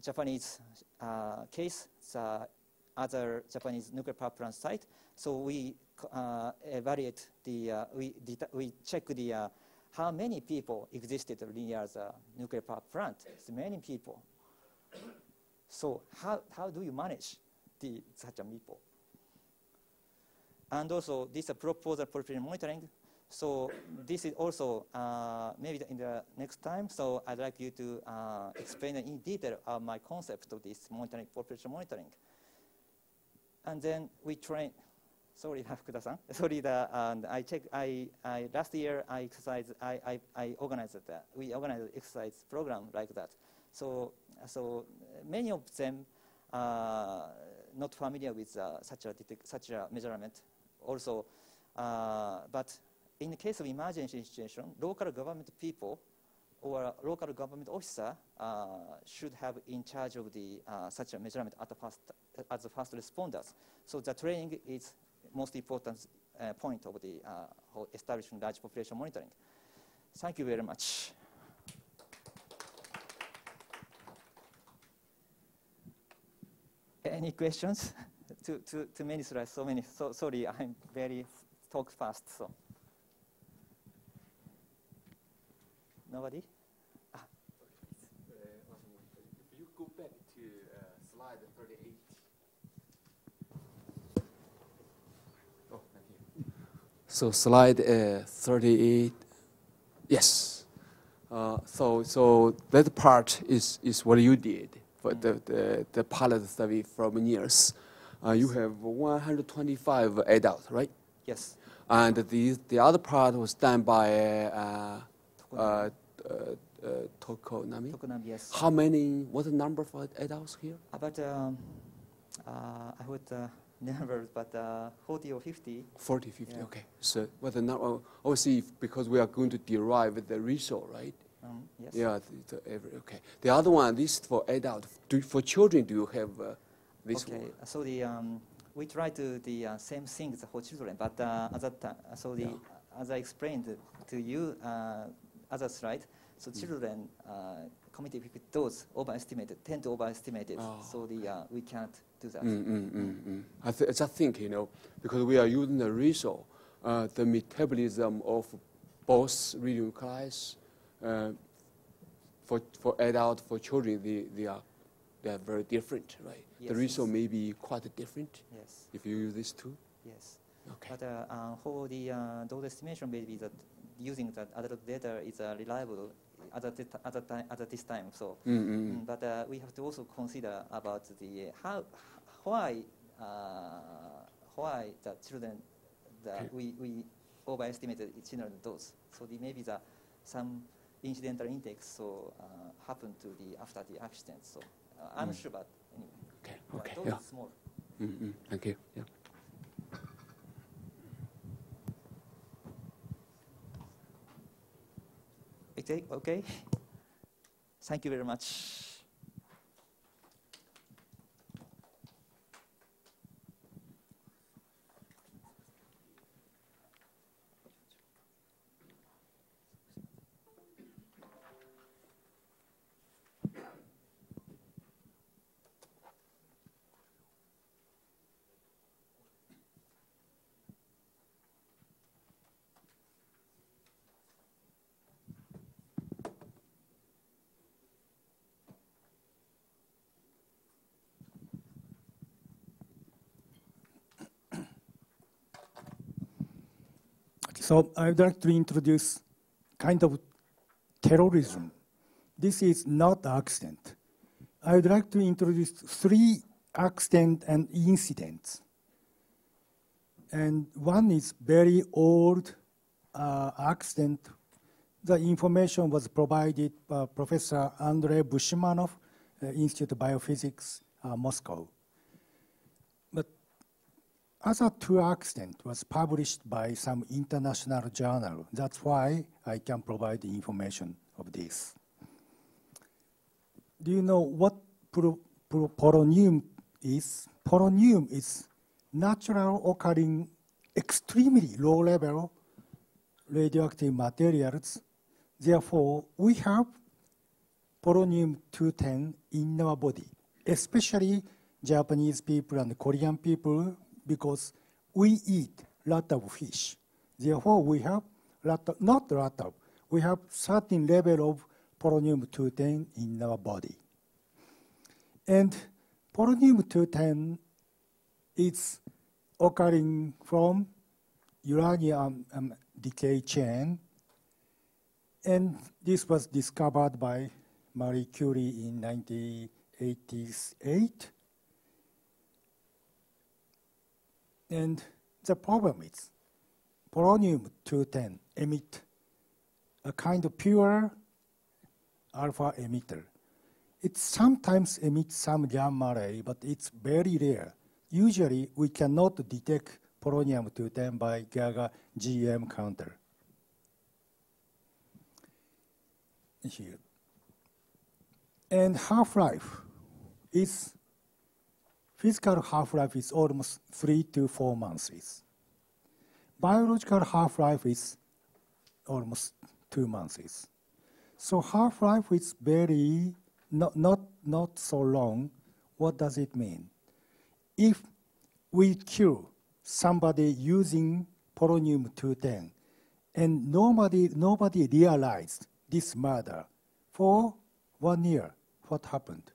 Japanese case, other Japanese nuclear power plant site. So we evaluate we check the how many people existed near the nuclear power plant. It's many people. So how do you manage such a people? And also this proposal for population monitoring. So this is also maybe in the next time. So I'd like you to explain in detail my concept of this monitoring, population monitoring. And then we train. Sorry, Fukuda-san. Sorry, last year I organized that. We organized an exercise program like that. So many of them not familiar with such a measurement. Also, but in the case of emergency situation, local government people or local government officer should have in charge of the such a measurement as the first responders. So the training is most important point of the establishing large population monitoring. Thank you very much. Any questions? Too many slides, so many. So sorry, I'm very talk fast. So nobody? go back to slide 38. Oh, thank you. So slide 38. Yes. So that part is what you did for the pilot study from NIRS. You have 125 adults, right? Yes. And the other part was done by Tokonami. Tokonami, yes. How many? What's the number for adults here? About I would never, but 40 or 50. 40, 50. Yeah. Okay. So what the number? Obviously, because we are going to derive the result, right? Yes. Yeah. Okay. The other one, this is for adult. For children, do you have this okay. one? So we try to the same things for children, but at that time, as I explained to you other slide, so children community with those tend to overestimate it. So we can't do that. I just think, because we are using the result, the metabolism of both radionuclides for adult, for children, they are very different, right? Yes, the result may be quite different. Yes. If you use these two. Yes. Okay. But for those estimation, maybe that using that adult data is reliable at this time. So, but we have to also consider about the why the children we overestimated children dose. So maybe some incidental intakes so happen to after the accident. So I'm sure, but anyway. Okay. Those Yeah. small. Thank you. Yeah. Okay. Thank you very much. So I would like to introduce kind of terrorism. This is not accident. I would like to introduce 3 accidents and incidents. And one is very old accident. The information was provided by Professor Andrei Bushimanov, Institute of Biophysics, Moscow. Other 2 accidents was published by some international journal. That's why I can provide the information of this. Do you know what polonium is? Polonium is natural occurring extremely low level radioactive materials. Therefore, we have polonium-210 in our body, especially Japanese people and Korean people, because we eat a lot of fish. Therefore, we have we have certain level of polonium-210 in our body. And polonium-210 is occurring from uranium decay chain. And this was discovered by Marie Curie in 1988. And the problem is polonium-210 emit a kind of pure alpha emitter. It sometimes emits some gamma ray, but it's very rare. Usually, we cannot detect polonium-210 by GAGA GM counter. Here. And half-life is physical half-life is almost 3 to 4 months. Biological half-life is almost 2 months. So half-life is very not so long. What does it mean? If we kill somebody using polonium-210, and nobody realized this murder for 1 year, what happened?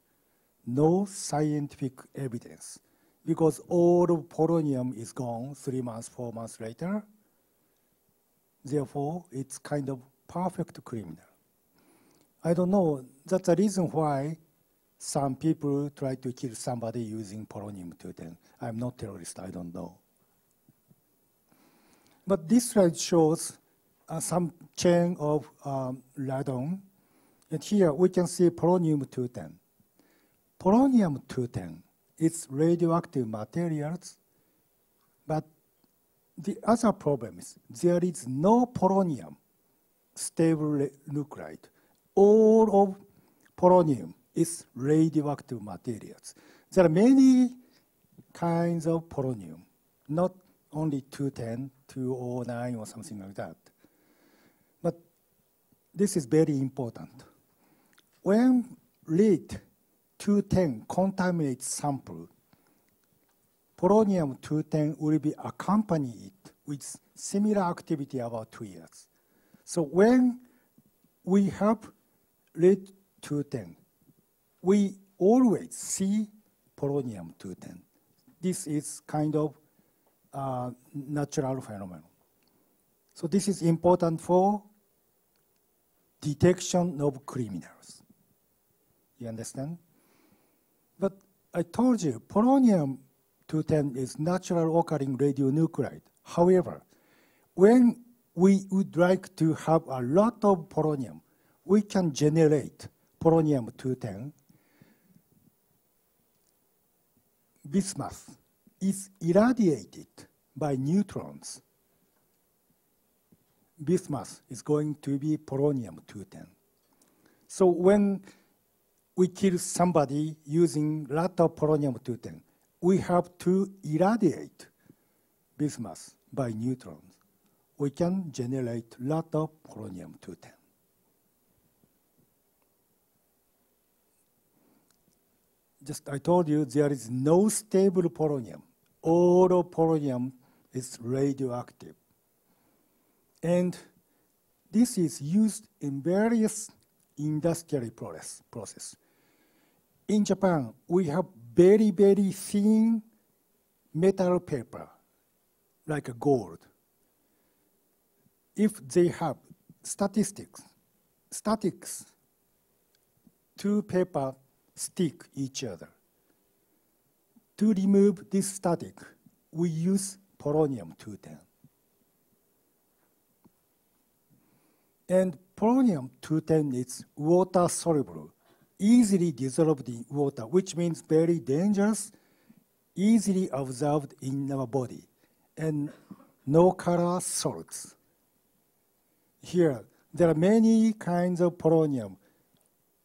no scientific evidence because all of polonium is gone 3 months, 4 months later. Therefore, it's kind of perfect criminal. I don't know. That's the reason why some people try to kill somebody using polonium-210. I'm not terrorist, I don't know. But this slide shows some chain of radon. And here we can see polonium-210. Polonium-210 is radioactive materials, but the other problem is there is no polonium stable nuclide. All of polonium is radioactive materials. There are many kinds of polonium, not only 210, 209 or something like that. But this is very important. When lead-210 contaminates sample, polonium-210 will be accompanied with similar activity about 2 years. So when we have lead-210, we always see polonium-210. This is kind of natural phenomenon. So this is important for detection of criminals. You understand? But I told you, polonium-210 is natural occurring radionuclide. However, when we would like to have a lot of polonium, we can generate polonium-210. Bismuth is irradiated by neutrons. Bismuth is going to be polonium-210. So when we kill somebody using a lot of polonium-210, we have to irradiate bismuth by neutrons. We can generate a lot of polonium-210. Just I told you there is no stable polonium. All of polonium is radioactive. And this is used in various industrial process. In Japan, we have very, very thin metal paper, like a gold. If they have statics, two paper stick each other. To remove this static, we use polonium-210. And polonium-210 is water soluble, easily dissolved in water, which means very dangerous, easily absorbed in our body, and no color salts. Here, there are many kinds of polonium,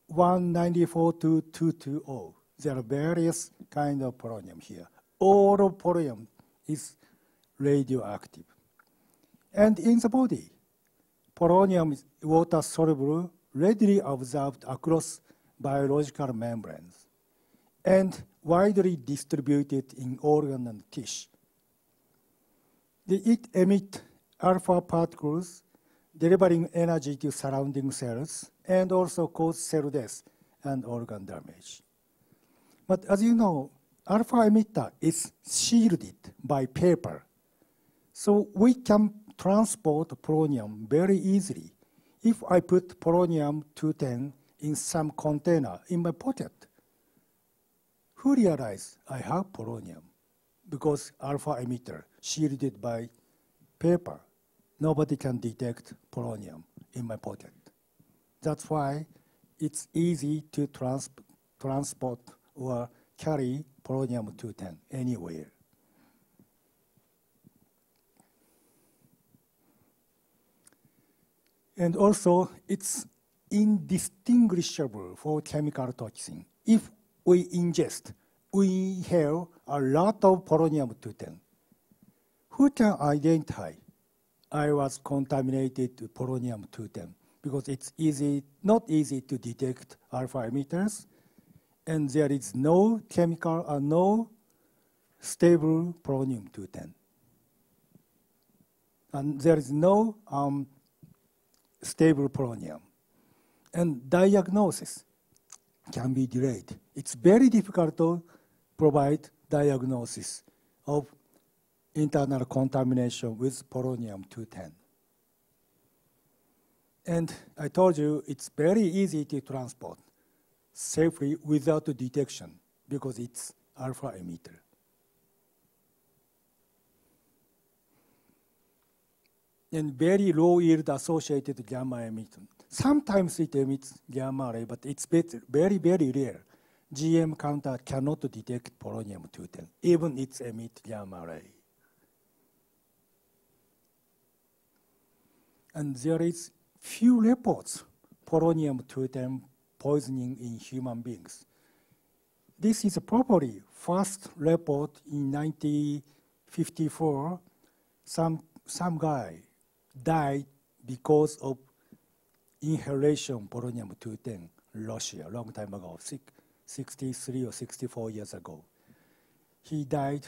194 to 220. There are various kinds of polonium here. All of polonium is radioactive. And in the body, polonium is water soluble, readily absorbed across biological membranes, and widely distributed in organ and tissue. It emits alpha particles, delivering energy to surrounding cells, and also cause cell death and organ damage. But as you know, alpha emitter is shielded by paper. So we can transport polonium very easily. If I put polonium-210 in some container in my pocket, who realizes I have polonium? Because alpha emitter shielded by paper. Nobody can detect polonium in my pocket. That's why it's easy to transport or carry polonium-210 anywhere. And also, it's indistinguishable for chemical toxin. If we ingest, we have a lot of polonium-210. Who can identify I was contaminated with polonium-210? Because it's not easy to detect alpha emitters, and there is no chemical or no stable polonium-210. And there is no stable polonium. And diagnosis, can be delayed. It's very difficult to provide diagnosis of internal contamination with polonium-210. And I told you it's very easy to transport safely without detection because it's alpha emitter. And very low yield associated gamma emission. Sometimes it emits gamma ray, but it's very, very rare. GM counter cannot detect polonium-210, even it emits gamma ray. And there is few reports polonium-210 poisoning in human beings. This is probably first report in 1954. Some guy died because of inhalation polonium-210 in Russia, a long time ago, 63 or 64 years ago. He died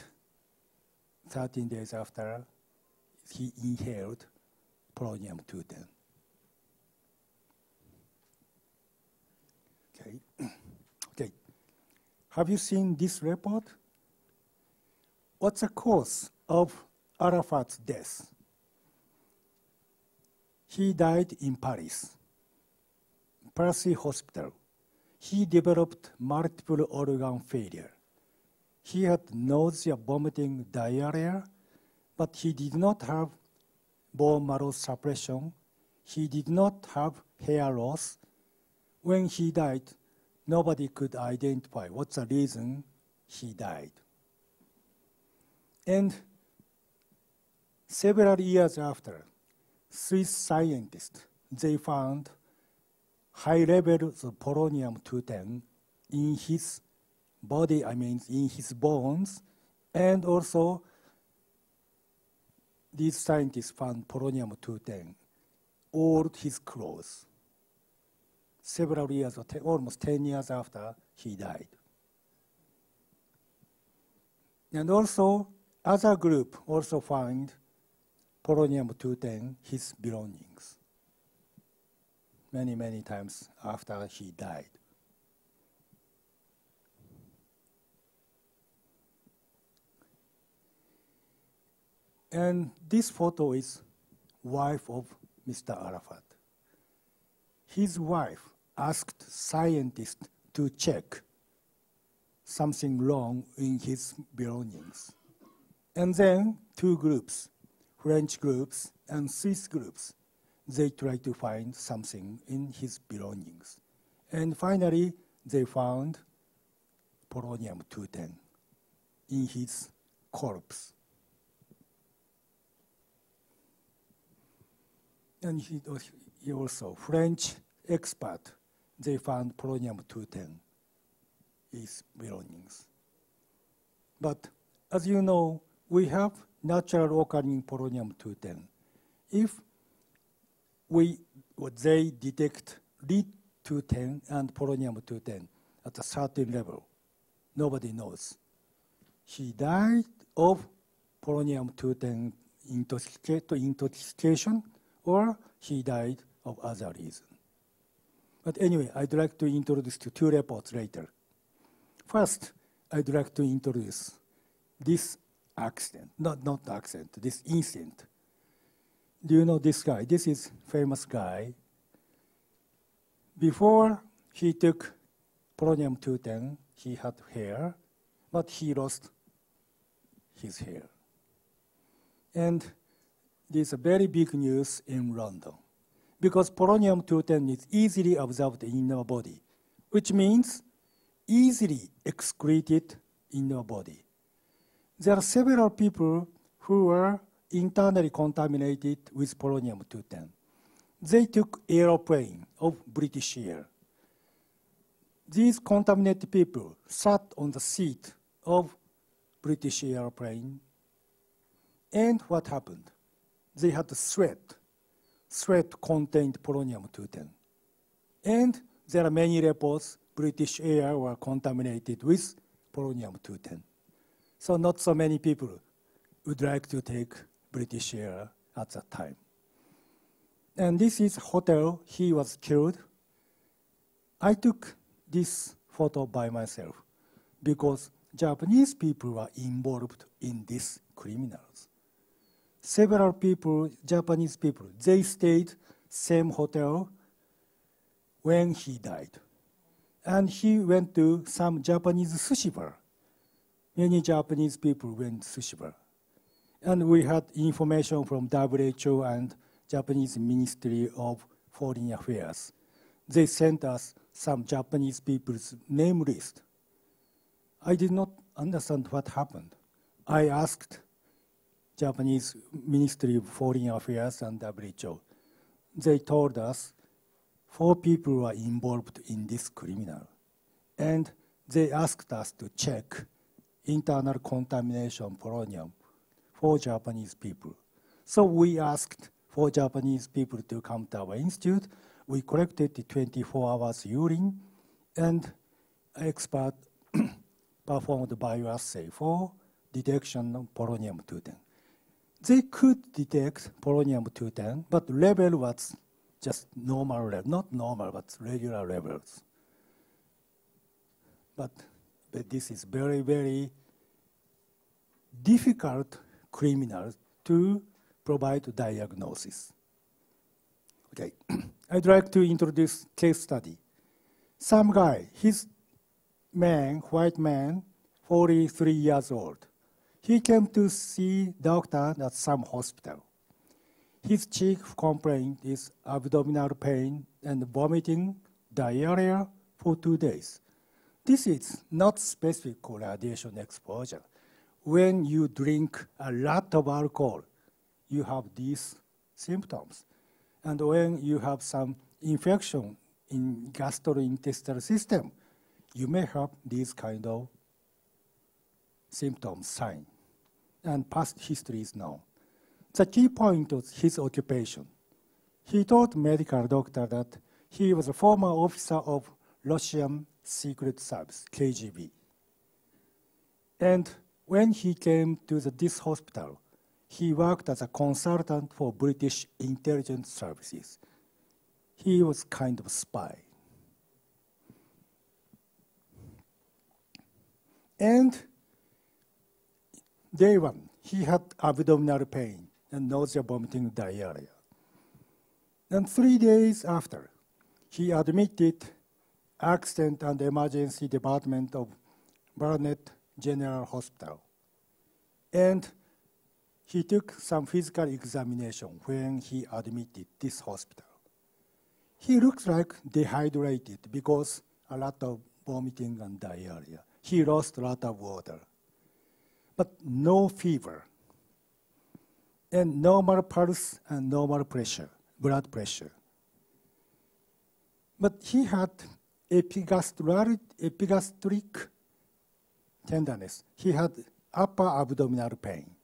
13 days after he inhaled polonium-210. Okay. Okay. Have you seen this report? What's the cause of Arafat's death? He died in Paris, Percy Hospital. He developed multiple organ failure. He had nausea, vomiting, diarrhea, but he did not have bone marrow suppression. He did not have hair loss. When he died, nobody could identify what's the reason he died. And several years after, Swiss scientists, they found high levels of polonium-210 in his body, in his bones, and also these scientists found polonium-210 all his clothes. Several years, almost 10 years after he died. And also, other group also found polonium-210 his belongings many, many times after he died. And this photo is wife of Mr. Arafat. His wife asked scientists to check something wrong in his belongings. And then two groups, French groups and Swiss groups, they tried to find something in his belongings. And finally, they found polonium-210 in his corpse. And he also, French expert, they found polonium-210 in his belongings. But as you know, we have natural occurring polonium-210. If they detect lead-210 and polonium-210 at a certain level, nobody knows. He died of polonium-210 intoxication, or he died of other reason. But anyway, I'd like to introduce two reports later. First, I'd like to introduce this accident, not accident, this incident. Do you know this guy? This is famous guy. Before he took polonium-210, he had hair, but he lost his hair. And this is a very big news in London because polonium-210 is easily absorbed in our body, which means easily excreted in our body. There are several people who were internally contaminated with polonium-210. They took airplane of British Air. These contaminated people sat on the seat of British airplane, and what happened? They had sweat. Sweat contained polonium-210. And there are many reports British Air were contaminated with polonium-210. So not so many people would like to take British Air at that time. And this is hotel he was killed. I took this photo by myself because Japanese people were involved in these criminals. Several people, Japanese people, they stayed same hotel when he died. And he went to some Japanese sushi bar. Many Japanese people went to sushi bar. And we had information from WHO and Japanese Ministry of Foreign Affairs. They sent us some Japanese people's name list. I did not understand what happened. I asked Japanese Ministry of Foreign Affairs and WHO. They told us 4 people were involved in this criminal. And they asked us to check internal contamination polonium for Japanese people. So we asked for Japanese people to come to our institute. We collected the 24 hours urine, and expert performed bioassay for detection of polonium-210. They could detect polonium-210, but level was just normal level, not normal, but regular levels. But this is very, very difficult criminal to provide diagnosis. Okay, I'd like to introduce case study. Some guy, his man, white man, 43 years old. He came to see doctor at some hospital. His chief complaint is abdominal pain and vomiting, diarrhea for 2 days. This is not specific radiation exposure. When you drink a lot of alcohol, you have these symptoms. And when you have some infection in gastrointestinal system, you may have these kind of symptoms, sign. And past history is known. The key point was his occupation. He told medical doctor that he was a former officer of Russian Secret Service, KGB. And when he came to this hospital, he worked as a consultant for British intelligence services. He was kind of a spy. And day 1, he had abdominal pain and nausea, vomiting, diarrhea. And 3 days after, he admitted accident and emergency department of Barnet General Hospital. And he took some physical examination when he admitted this hospital. He looks like dehydrated because a lot of vomiting and diarrhea. He lost a lot of water, but no fever, and normal pulse and normal pressure, blood pressure. But he had epigastric tenderness. He had upper abdominal pain.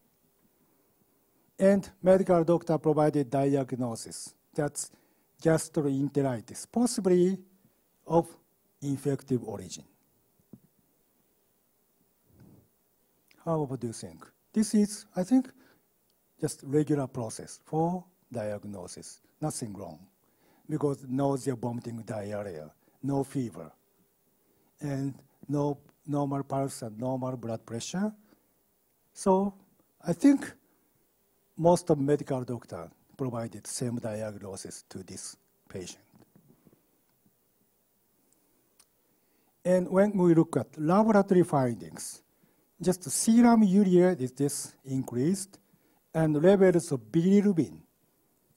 And medical doctor provided diagnosis. That's gastroenteritis, possibly of infective origin. How do you think? This is, I think, just regular process for diagnosis. Nothing wrong. Because nausea, vomiting, diarrhea, no fever, and no normal pulse and normal blood pressure. So I think most of medical doctors provided same diagnosis to this patient. And when we look at laboratory findings, just serum urea is this increased, and levels of bilirubin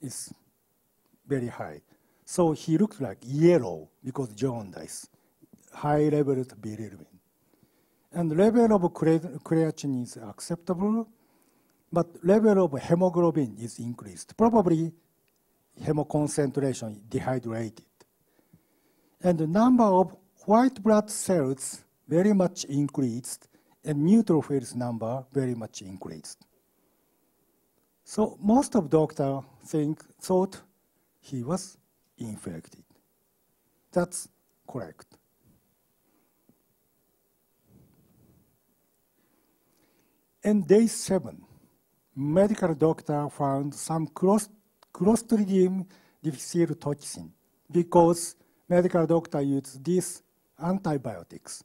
is very high. So he looks like yellow because jaundice, high levels of bilirubin. And level of creatinine is acceptable, but level of hemoglobin is increased. Probably hemoconcentration dehydrated. And the number of white blood cells very much increased, and neutrophils number very much increased. So most of doctors thought he was infected. That's correct. And day 7, medical doctor found some Clostridium difficile toxin because medical doctor used this antibiotics.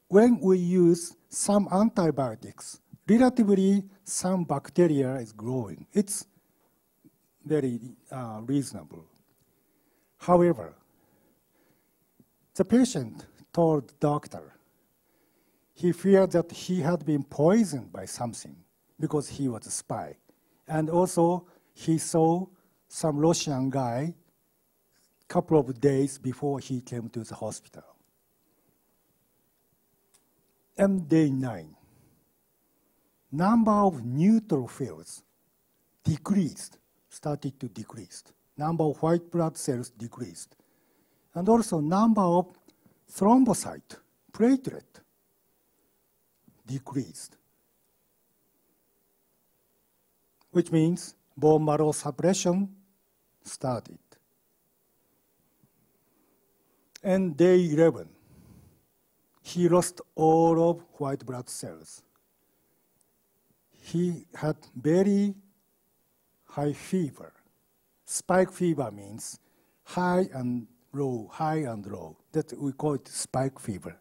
When we use some antibiotics, relatively some bacteria is growing. It's very reasonable. However, the patient told doctor he feared that he had been poisoned by something because he was a spy. And also, he saw some Russian guy a couple of days before he came to the hospital. And day 9, number of neutrophils decreased, started to decrease. Number of white blood cells decreased. And also number of thrombocyte, platelet, decreased. Which means bone marrow suppression started. And day 11, he lost all of white blood cells. He had very high fever. Spike fever means high and low, high and low. That we call it spike fever.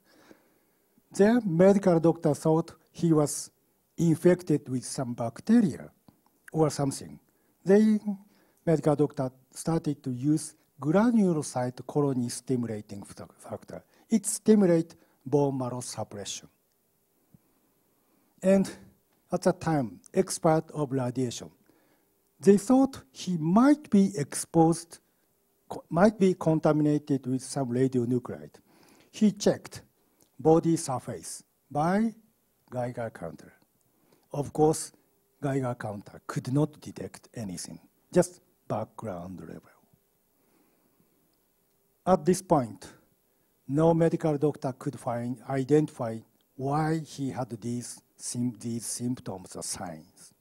The medical doctor thought he was infected with some bacteria or something. The medical doctor started to use granulocyte colony stimulating factor. It stimulates bone marrow suppression. And at that time, expert of radiation, they thought he might be exposed, might be contaminated with some radionuclide. He checked body surface by Geiger counter. Of course, Geiger counter could not detect anything, just background level. At this point, no medical doctor could identify why he had these symptoms or signs.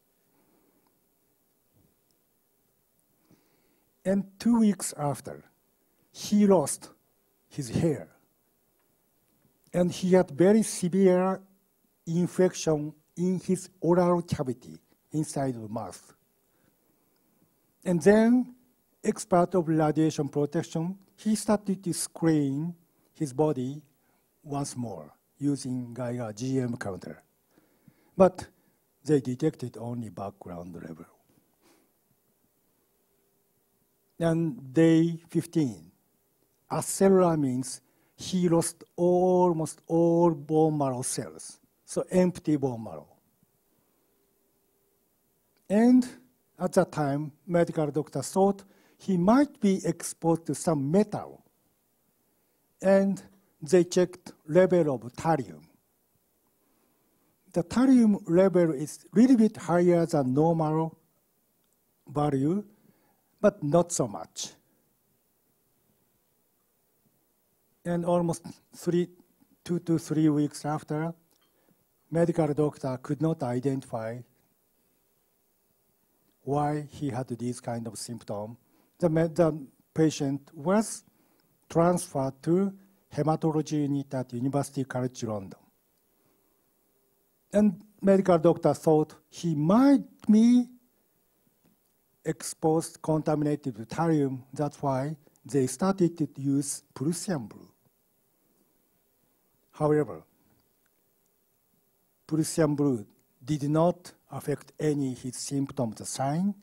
And 2 weeks after, he lost his hair. And he had very severe infection in his oral cavity inside the mouth. And then, expert of radiation protection, he started to screen his body once more using Geiger GM counter. But they detected only background level. And day 15, acellular means he lost almost all bone marrow cells, so empty bone marrow. And at that time, medical doctor thought he might be exposed to some metal. And they checked level of thallium. The thallium level is a little bit higher than normal value, but not so much. And almost 2 to 3 weeks after, medical doctor could not identify why he had these kind of symptoms. The patient was transferred to hematology unit at University College London. And medical doctor thought he might be exposed, contaminated with thallium. That's why they started to use Prussian blue. However, Prussian blue did not affect any of his symptoms or signs.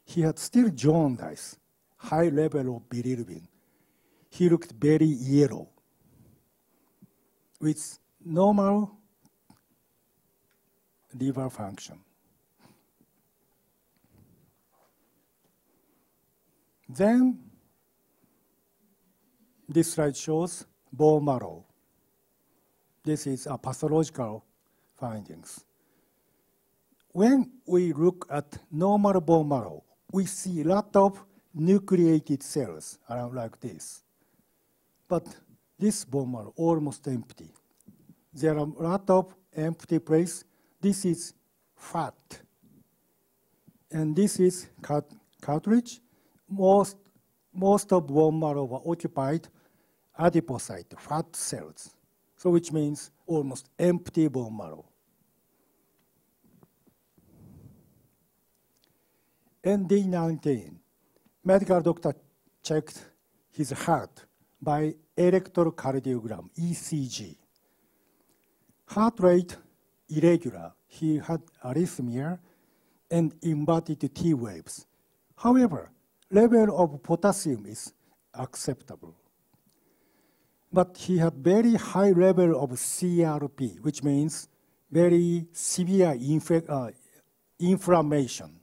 He had still jaundice, high level of bilirubin. He looked very yellow with normal liver function. Then this slide shows bone marrow. This is a pathological findings. When we look at normal bone marrow, we see a lot of nucleated cells around like this. But this bone marrow almost empty. There are a lot of empty place. This is fat. And this is cartilage. Most of bone marrow were occupied adipocyte, fat cells. So which means almost empty bone marrow. And day 19, medical doctor checked his heart, by electrocardiogram, ECG. Heart rate irregular. He had arrhythmia and inverted T waves. However, level of potassium is acceptable. But he had very high level of CRP, which means very severe inflammation.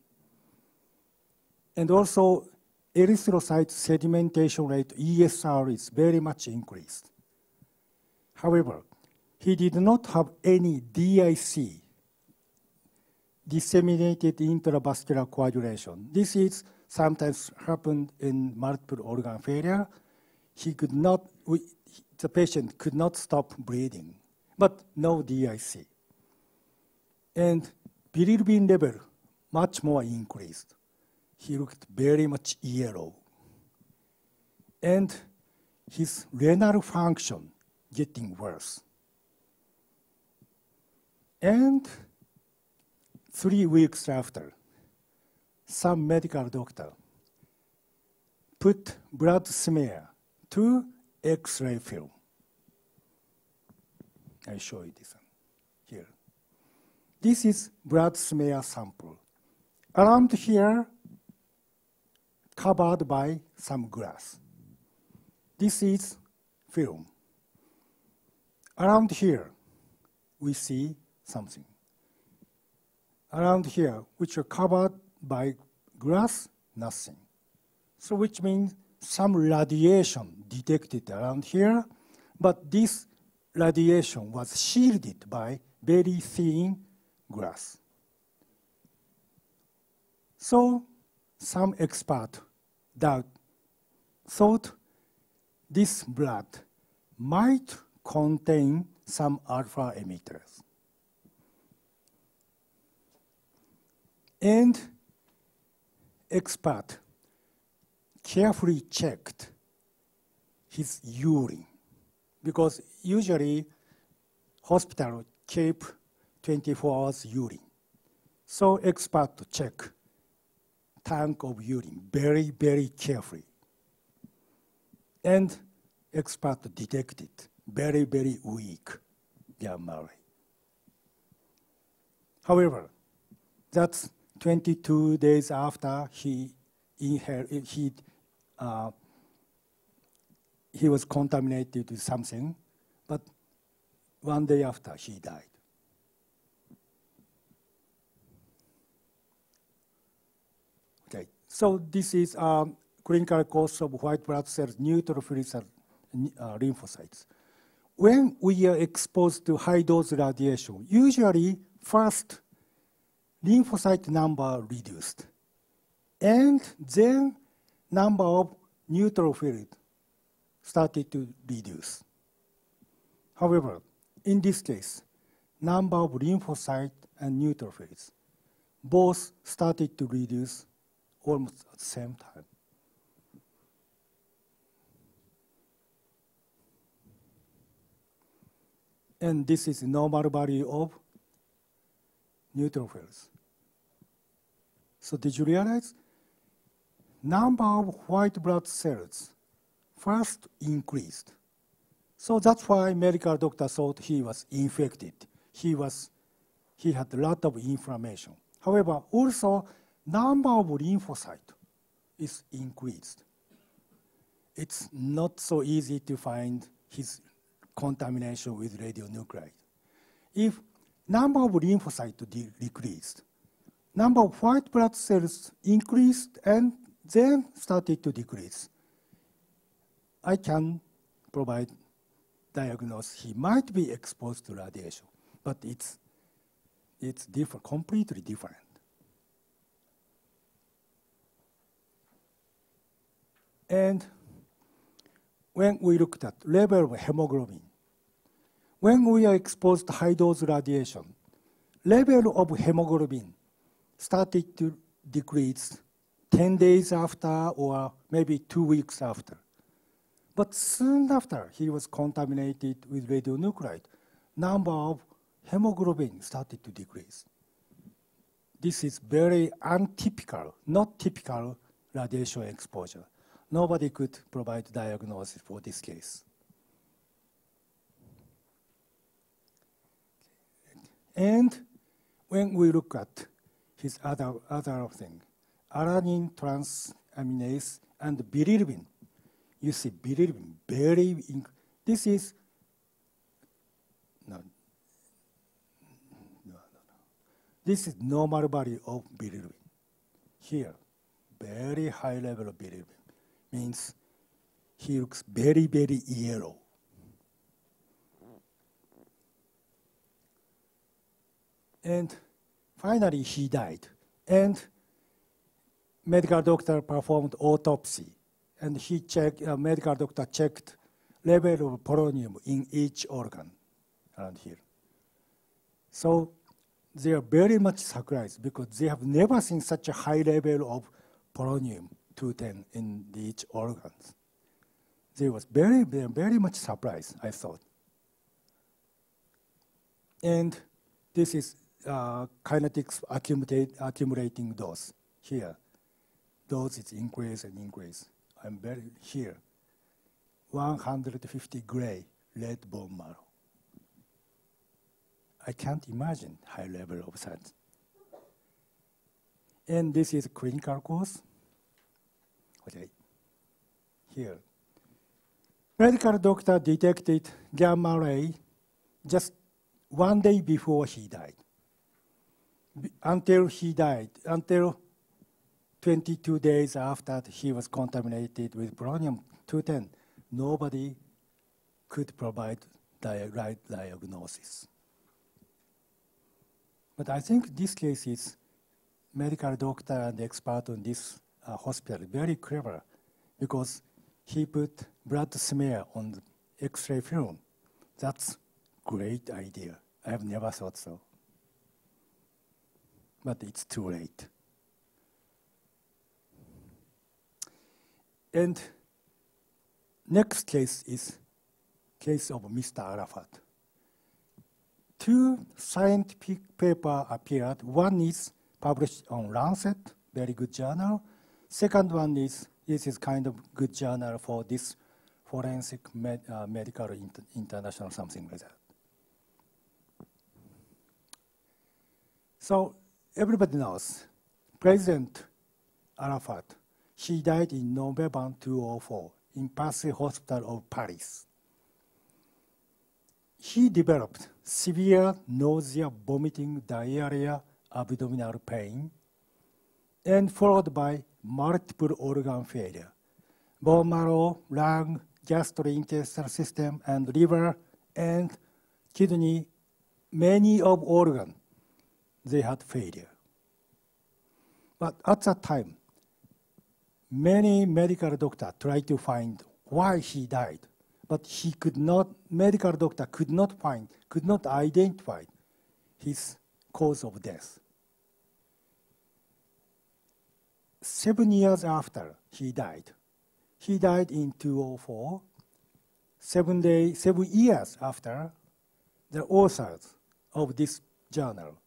And also, erythrocyte sedimentation rate, ESR, is very much increased. However, he did not have any DIC, disseminated intravascular coagulation. This is sometimes happened in multiple organ failure. He could not, the patient could not stop bleeding, but no DIC. And bilirubin level much more increased. He looked very much yellow. And his renal function getting worse. And 3 weeks after, some medical doctor put blood smear to X-ray film. I show you this one here. This is blood smear sample. Around here, covered by some glass. This is film. Around here, we see something. Around here, which are covered by glass, nothing. So which means some radiation detected around here, but this radiation was shielded by very thin glass. So some expert thought this blood might contain some alpha emitters. And expert carefully checked his urine, because usually hospital keep 24 hours urine. So expert check tank of urine very, very carefully. And expert detected very, very weak gamma ray. However, that's 22 days after he was contaminated with something, but 1 day after he died. Okay, so this is clinical course of white blood cells, neutrophils, lymphocytes. When we are exposed to high dose radiation, usually first lymphocyte number reduced, and then number of neutrophils started to reduce. However, in this case, number of lymphocytes and neutrophils both started to reduce almost at the same time. And this is normal value of neutrophils. So did you realize? Number of white blood cells first increased. So that's why medical doctor thought he was infected. He had a lot of inflammation. However, also number of lymphocytes is increased. It's not so easy to find his contamination with radionuclide. If number of lymphocytes decreased, number of white blood cells increased and then started to decrease, I can provide diagnosis. He might be exposed to radiation, but it's different, completely different. And when we looked at level of hemoglobin, when we are exposed to high dose radiation, level of hemoglobin started to decrease 10 days after or maybe 2 weeks after. But soon after he was contaminated with radionuclide, number of hemoglobin started to decrease. This is very untypical, not typical radiation exposure. nobody could provide diagnosis for this case. And when we look at his other thing, alanine transaminase and bilirubin, you see bilirubin this is this is normal value of bilirubin. Here, very high level of bilirubin means he looks very, very yellow. And finally, he died. And medical doctor performed autopsy. And he checked, medical doctor checked level of polonium in each organ around here. So they are very much surprised because they have never seen such a high level of polonium-210 in each organs. They were very much surprised, I thought. And this is kinetics accumulating dose. Here, dose is increase and increase. I'm very here, 150 gray red bone marrow. I can't imagine high level of that. And this is clinical course. Okay, here. Medical doctor detected gamma ray just 1 day before he died. Until he died, until 22 days after he was contaminated with polonium-210, nobody could provide right diagnosis. But I think this case is medical doctor and expert on this hospital very clever because he put blood smear on the X-ray film. That's great idea. I have never thought so. But it's too late. And next case is case of Mr. Arafat. 2 scientific papers appeared. One is published on Lancet, very good journal. Second one is, this is kind of good journal for this forensic medical international, something like that. So everybody knows President Arafat, he died in November 2004 in Passy Hospital of Paris. He developed severe nausea, vomiting, diarrhea, abdominal pain, and followed by multiple organ failure. Bone marrow, lung, gastrointestinal system, and liver, and kidney, many of organs, they had failure. But at that time, many medical doctors tried to find why he died, but he could not, medical doctor could not find, could not identify his cause of death. 7 years after he died in 2004, 7 years after, the authors of this journal,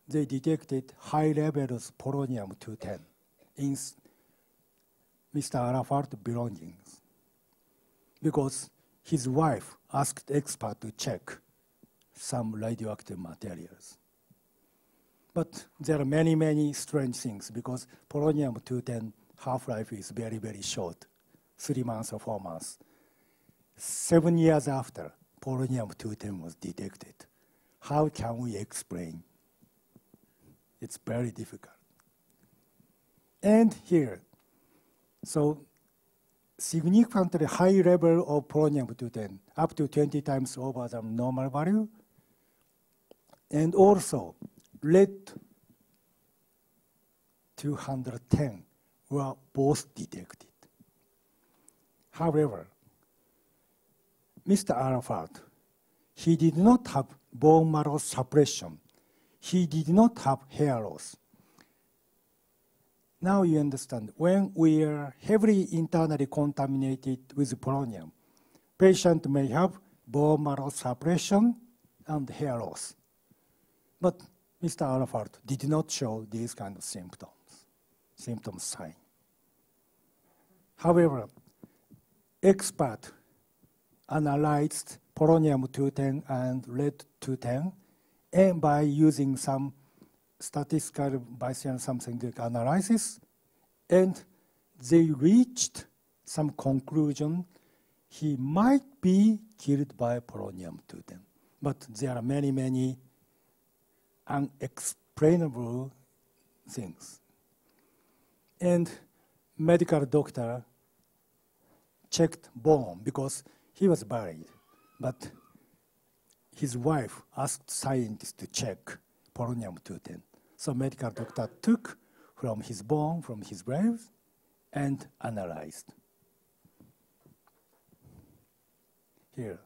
they detected high levels of polonium-210 in Mr. Arafat's belongings because his wife asked experts to check some radioactive materials. But there are many, many strange things because polonium-210 half-life is very, very short, 3 months or 4 months. 7 years after, polonium-210 was detected. How can we explain? It's very difficult. And here, so significantly high level of polonium-210, up to 20 times over the normal value, and also lead-210 were both detected. However, Mr. Arafat, he did not have bone marrow suppression. He did not have hair loss. Now you understand, when we are heavily internally contaminated with polonium, patient may have bone marrow suppression and hair loss. But Mr. Arafat did not show these kind of symptom sign. However, expert analyzed polonium-210 and lead-210, and by using some statistical Bayesian something like analysis, and they reached some conclusion he might be killed by polonium-210. But there are many, many unexplainable things. And medical doctor checked bone because he was buried, but his wife asked scientists to check polonium-210. So medical doctor took from his bone, from his grave, and analyzed. Here.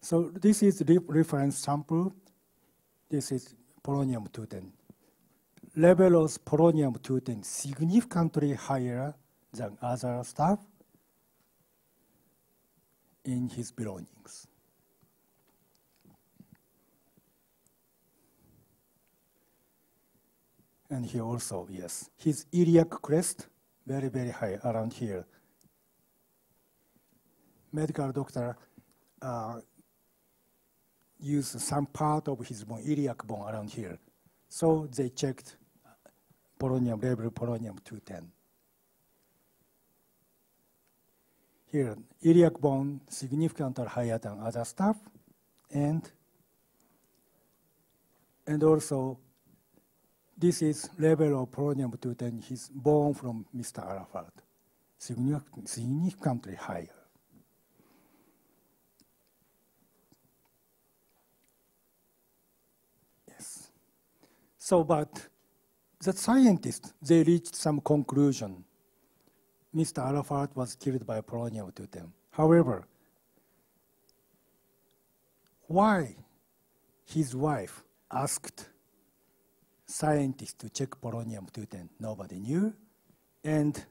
So this is the reference sample. This is polonium-210. Level of polonium-210 significantly higher than other stuff in his belongings. And here also, yes, his iliac crest, very, very high around here. Medical doctor used some part of his bone, iliac bone around here. So they checked polonium level, polonium-210. Here, iliac bone significantly higher than other stuff, and also this is level of polonium-210, his bone from Mr. Arafat, significantly higher. Yes. So, but the scientists, they reached some conclusion. Mr. Arafat was killed by polonium-210. However, why his wife asked scientists to check polonium-210, nobody knew. And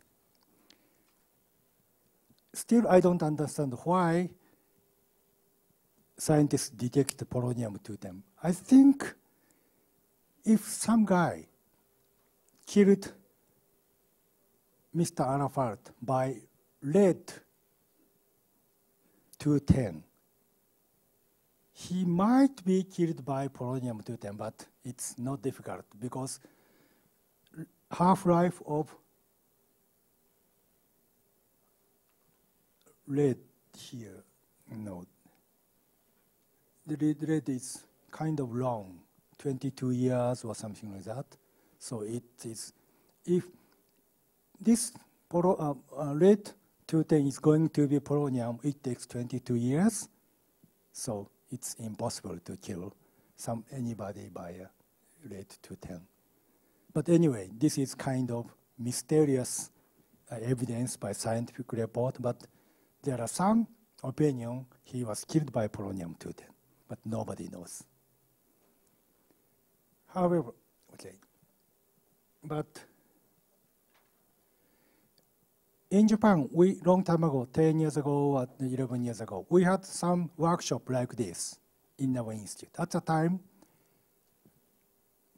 still I don't understand why scientists detect polonium-210. I think if some guy killed Mr. Arafat by lead-210, he might be killed by polonium-210, but it's not difficult because half-life of lead here, no. The lead is kind of long, 22 years or something like that. So it is, if this lead-210 is going to be polonium, it takes 22 years. So it's impossible to kill anybody by lead-210. But anyway, this is kind of mysterious evidence by scientific report, but there are some opinion he was killed by polonium-210, but nobody knows. However, okay, but in Japan, long time ago, 10 years ago or 11 years ago, we had some workshop like this in our institute. At the time,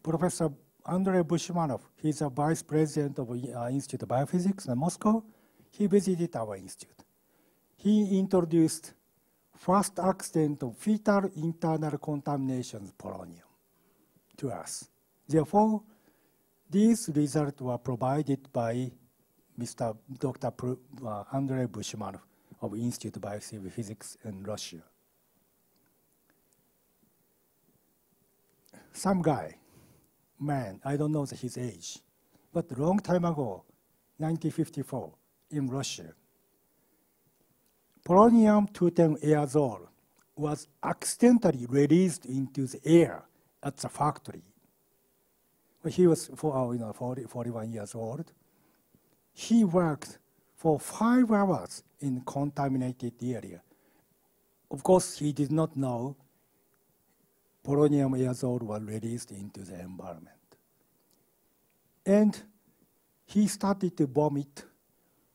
Professor Andrei Bushmanov, he's a vice president of Institute of Biophysics in Moscow. He visited our institute. He introduced first accident of fetal internal contamination of polonium to us. Therefore, these results were provided by Dr. Andrei Bushmanov of Institute of Biophysics in Russia. Some guy, man, I don't know his age, but a long time ago, 1954, in Russia, polonium-210 aerosol was accidentally released into the air at the factory. Well, he was 41 years old. He worked for 5 hours in contaminated area. Of course, he did not know polonium aerosol was released into the environment. And he started to vomit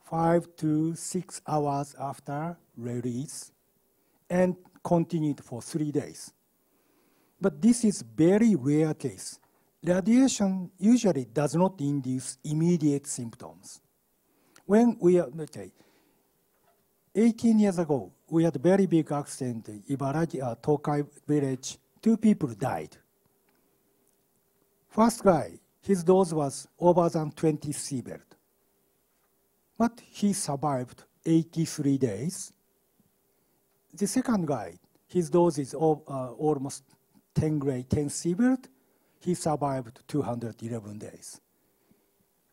5 to 6 hours after release and continued for 3 days. But this is very rare case. Radiation usually does not induce immediate symptoms. When we are, okay, 18 years ago, we had a very big accident in Ibaraki, Tokai village. 2 people died. First guy, his dose was over than 20 sievert. But he survived 83 days. The second guy, his dose is almost 10 sievert. He survived 211 days.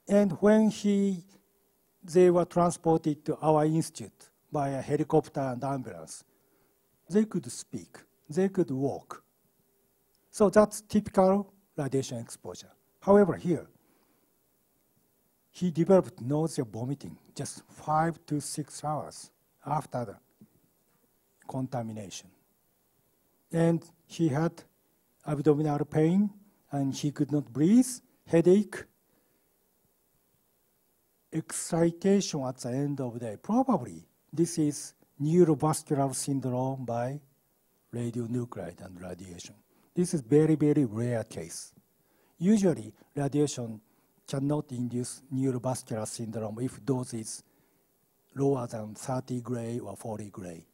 And when they were transported to our institute by a helicopter and ambulance, they could speak, they could walk. So that's typical radiation exposure. However, here, he developed nausea, vomiting just 5 to 6 hours after the contamination. And he had abdominal pain, and he could not breathe, headache, excitation at the end of the day. Probably this is neurovascular syndrome by radionuclide and radiation. This is very, very rare case. Usually, radiation cannot induce neurovascular syndrome if dose is lower than 30 gray or 40 gray.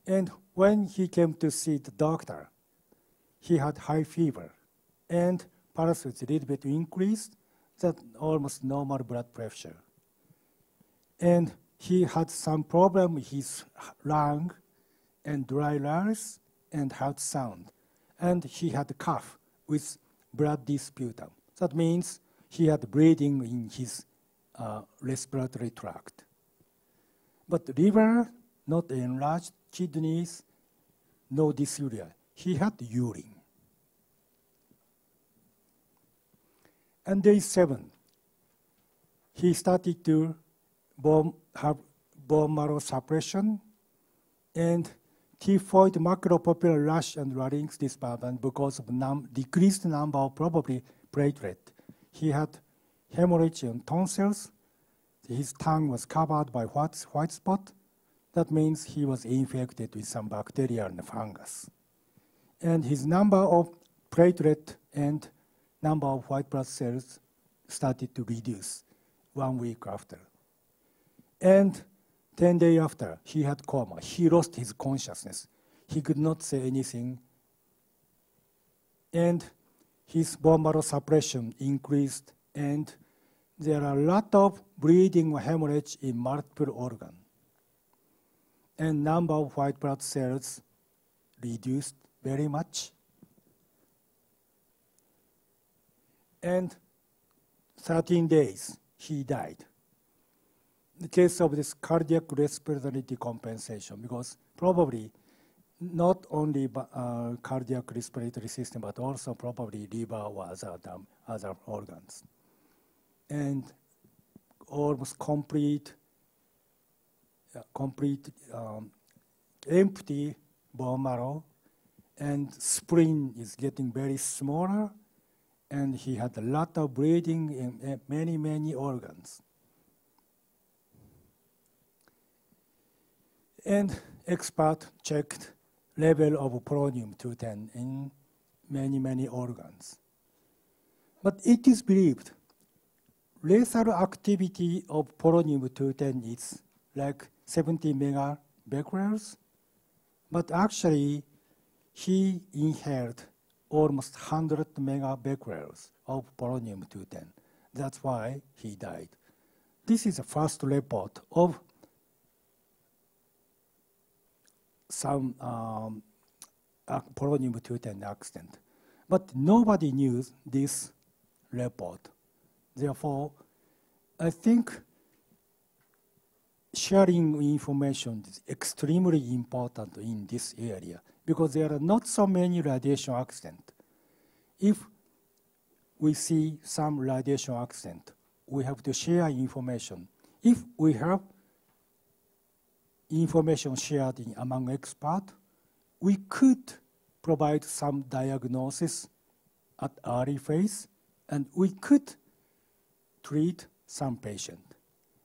And when he came to see the doctor, he had high fever, and pulse was a little bit increased, that almost normal blood pressure. And he had some problem with his lung and dry lungs and heart sound. And he had cough with blood disputum. That means he had bleeding in his respiratory tract. But liver, not enlarged, kidneys, no dysuria. He had urine. And day 7, he started to have bone marrow suppression and typhoid macropapillary rash and larynx disturbance because of decreased number of probably platelet. He had hemorrhage and tonsils. His tongue was covered by white spot. That means he was infected with some bacteria and fungus. And his number of platelet and number of white blood cells started to reduce 1 week after. And 10 days after, he had coma. He lost his consciousness. He could not say anything. And his bone marrow suppression increased, and there are a lot of bleeding or hemorrhage in multiple organs. And number of white blood cells reduced very much. And 13 days, he died. The case of this cardiac respiratory decompensation, because probably not only cardiac respiratory system, but also probably liver or other organs. And almost complete empty bone marrow, and spleen is getting very smaller, and he had a lot of bleeding in many, many organs. And expert checked level of polonium-210 in many, many organs. But it is believed lethal activity of polonium-210 is like 70 megabecquerels, but actually he inhaled almost 100 megabecquerels of polonium-210. That's why he died. This is the first report of some polonium-210 accident. But nobody knew this report. Therefore, I think sharing information is extremely important in this area because there are not so many radiation accidents. If we see some radiation accident, we have to share information. If we have information shared among experts, we could provide some diagnosis at early phase, and we could treat some patient.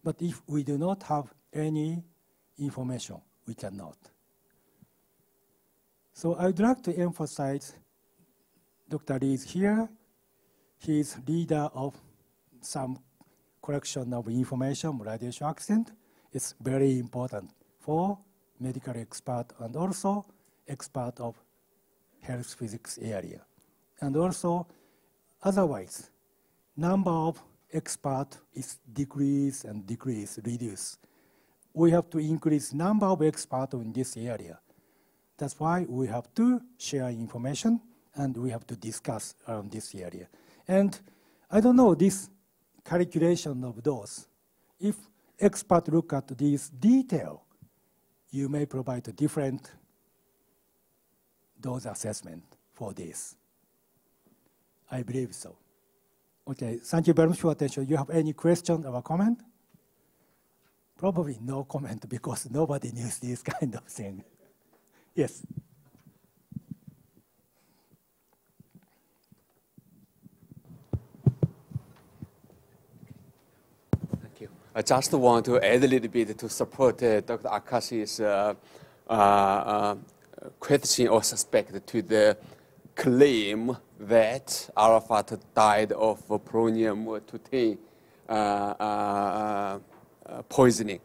But if we do not have any information, we cannot. So I'd like to emphasize Dr. Lee is here. He is leader of some collection of information, radiation accident. It's very important for medical expert and also expert of health physics area. And also, otherwise, number of experts is decrease and decrease, reduce. We have to increase number of experts in this area. That's why we have to share information and we have to discuss around this area. And I don't know this calculation of those. If experts look at these detail, you may provide a different dose assessment for this. I believe so. Okay, thank you very much for attention. You have any question or comment? Probably no comment because nobody knows this kind of thing. Yes. Thank you. I just want to add a little bit to support Dr. Akashi's question or suspect to the claim that Arafat died of polonium-210 poisoning.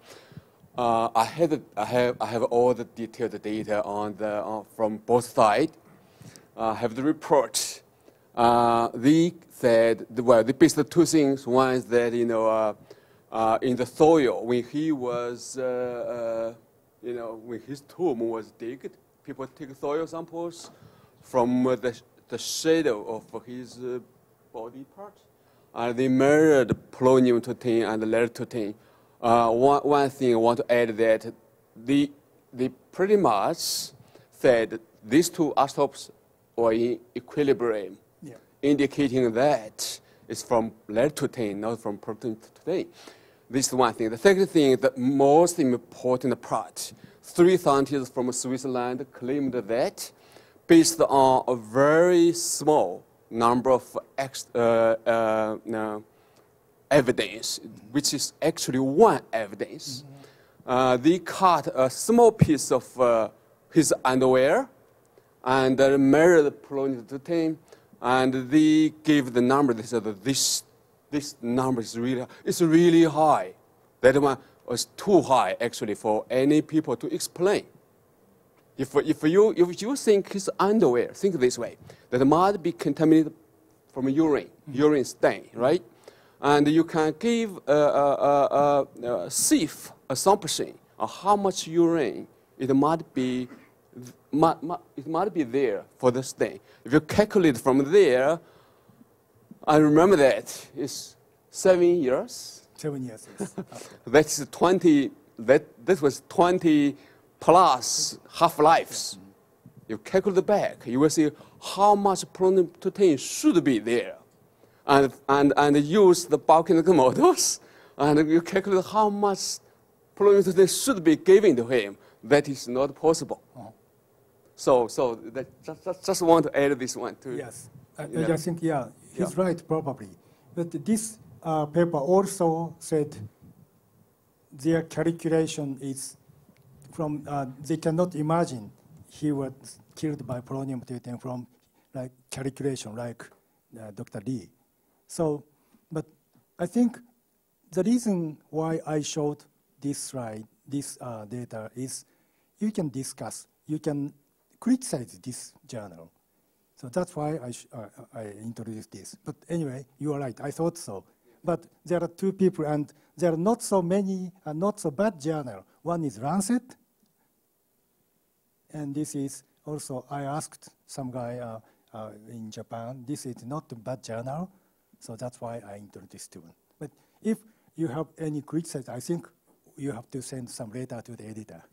I have all the detailed data on from both sides. I have the report. They said, well, they based the two things. One is that in the soil when he was, when his tomb was digged, people take soil samples from the shadow of his body part, and they measured polonium-210 and lead-210. One thing I want to add that they pretty much said these two isotopes were in equilibrium, indicating that it's from lead-210, not from polonium-210. This is one thing. The second thing, the most important part, 3 scientists from Switzerland claimed that based on a very small number of evidence, which is actually one evidence. They cut a small piece of his underwear and measured polonium-210, and they gave the number. They said that this number is really high. That one was too high actually for any people to explain. If you think his underwear, think this way, that it might be contaminated from urine stain, right? And you can give a safe assumption of how much urine it might be there for the stain. If you calculate from there, I remember that it's 7 years. 7 years. Yes. That's 20. That was 20 plus half-lives. You calculate back, you will see how much polonium-210 should be there. And use the biochemical models, and you calculate how much polonium-210 should be given to him. That is not possible. So that just want to add this one too. Yes, I think, he's right, probably. But this paper also said their calculation is from, they cannot imagine he was killed by polonium-210 from like calculation like Dr. Lee. So, but I think the reason why I showed this slide, this data is you can discuss, you can criticize this journal. So that's why I introduced this. But anyway, you are right, I thought so. But there are two people, and there are not so many, not so bad journal. One is Lancet, and this is also, I asked some guy in Japan, this is not a bad journal, so that's why I introduced to one. But if you have any criticism, I think you have to send some letter to the editor.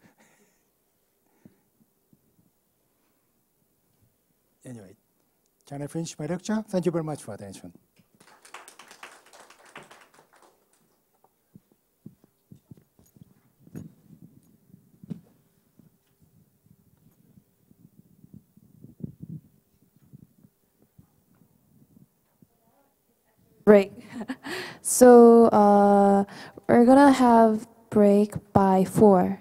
Anyway, can I finish my lecture? Thank you very much for attention. Great. So we're gonna have break by 4.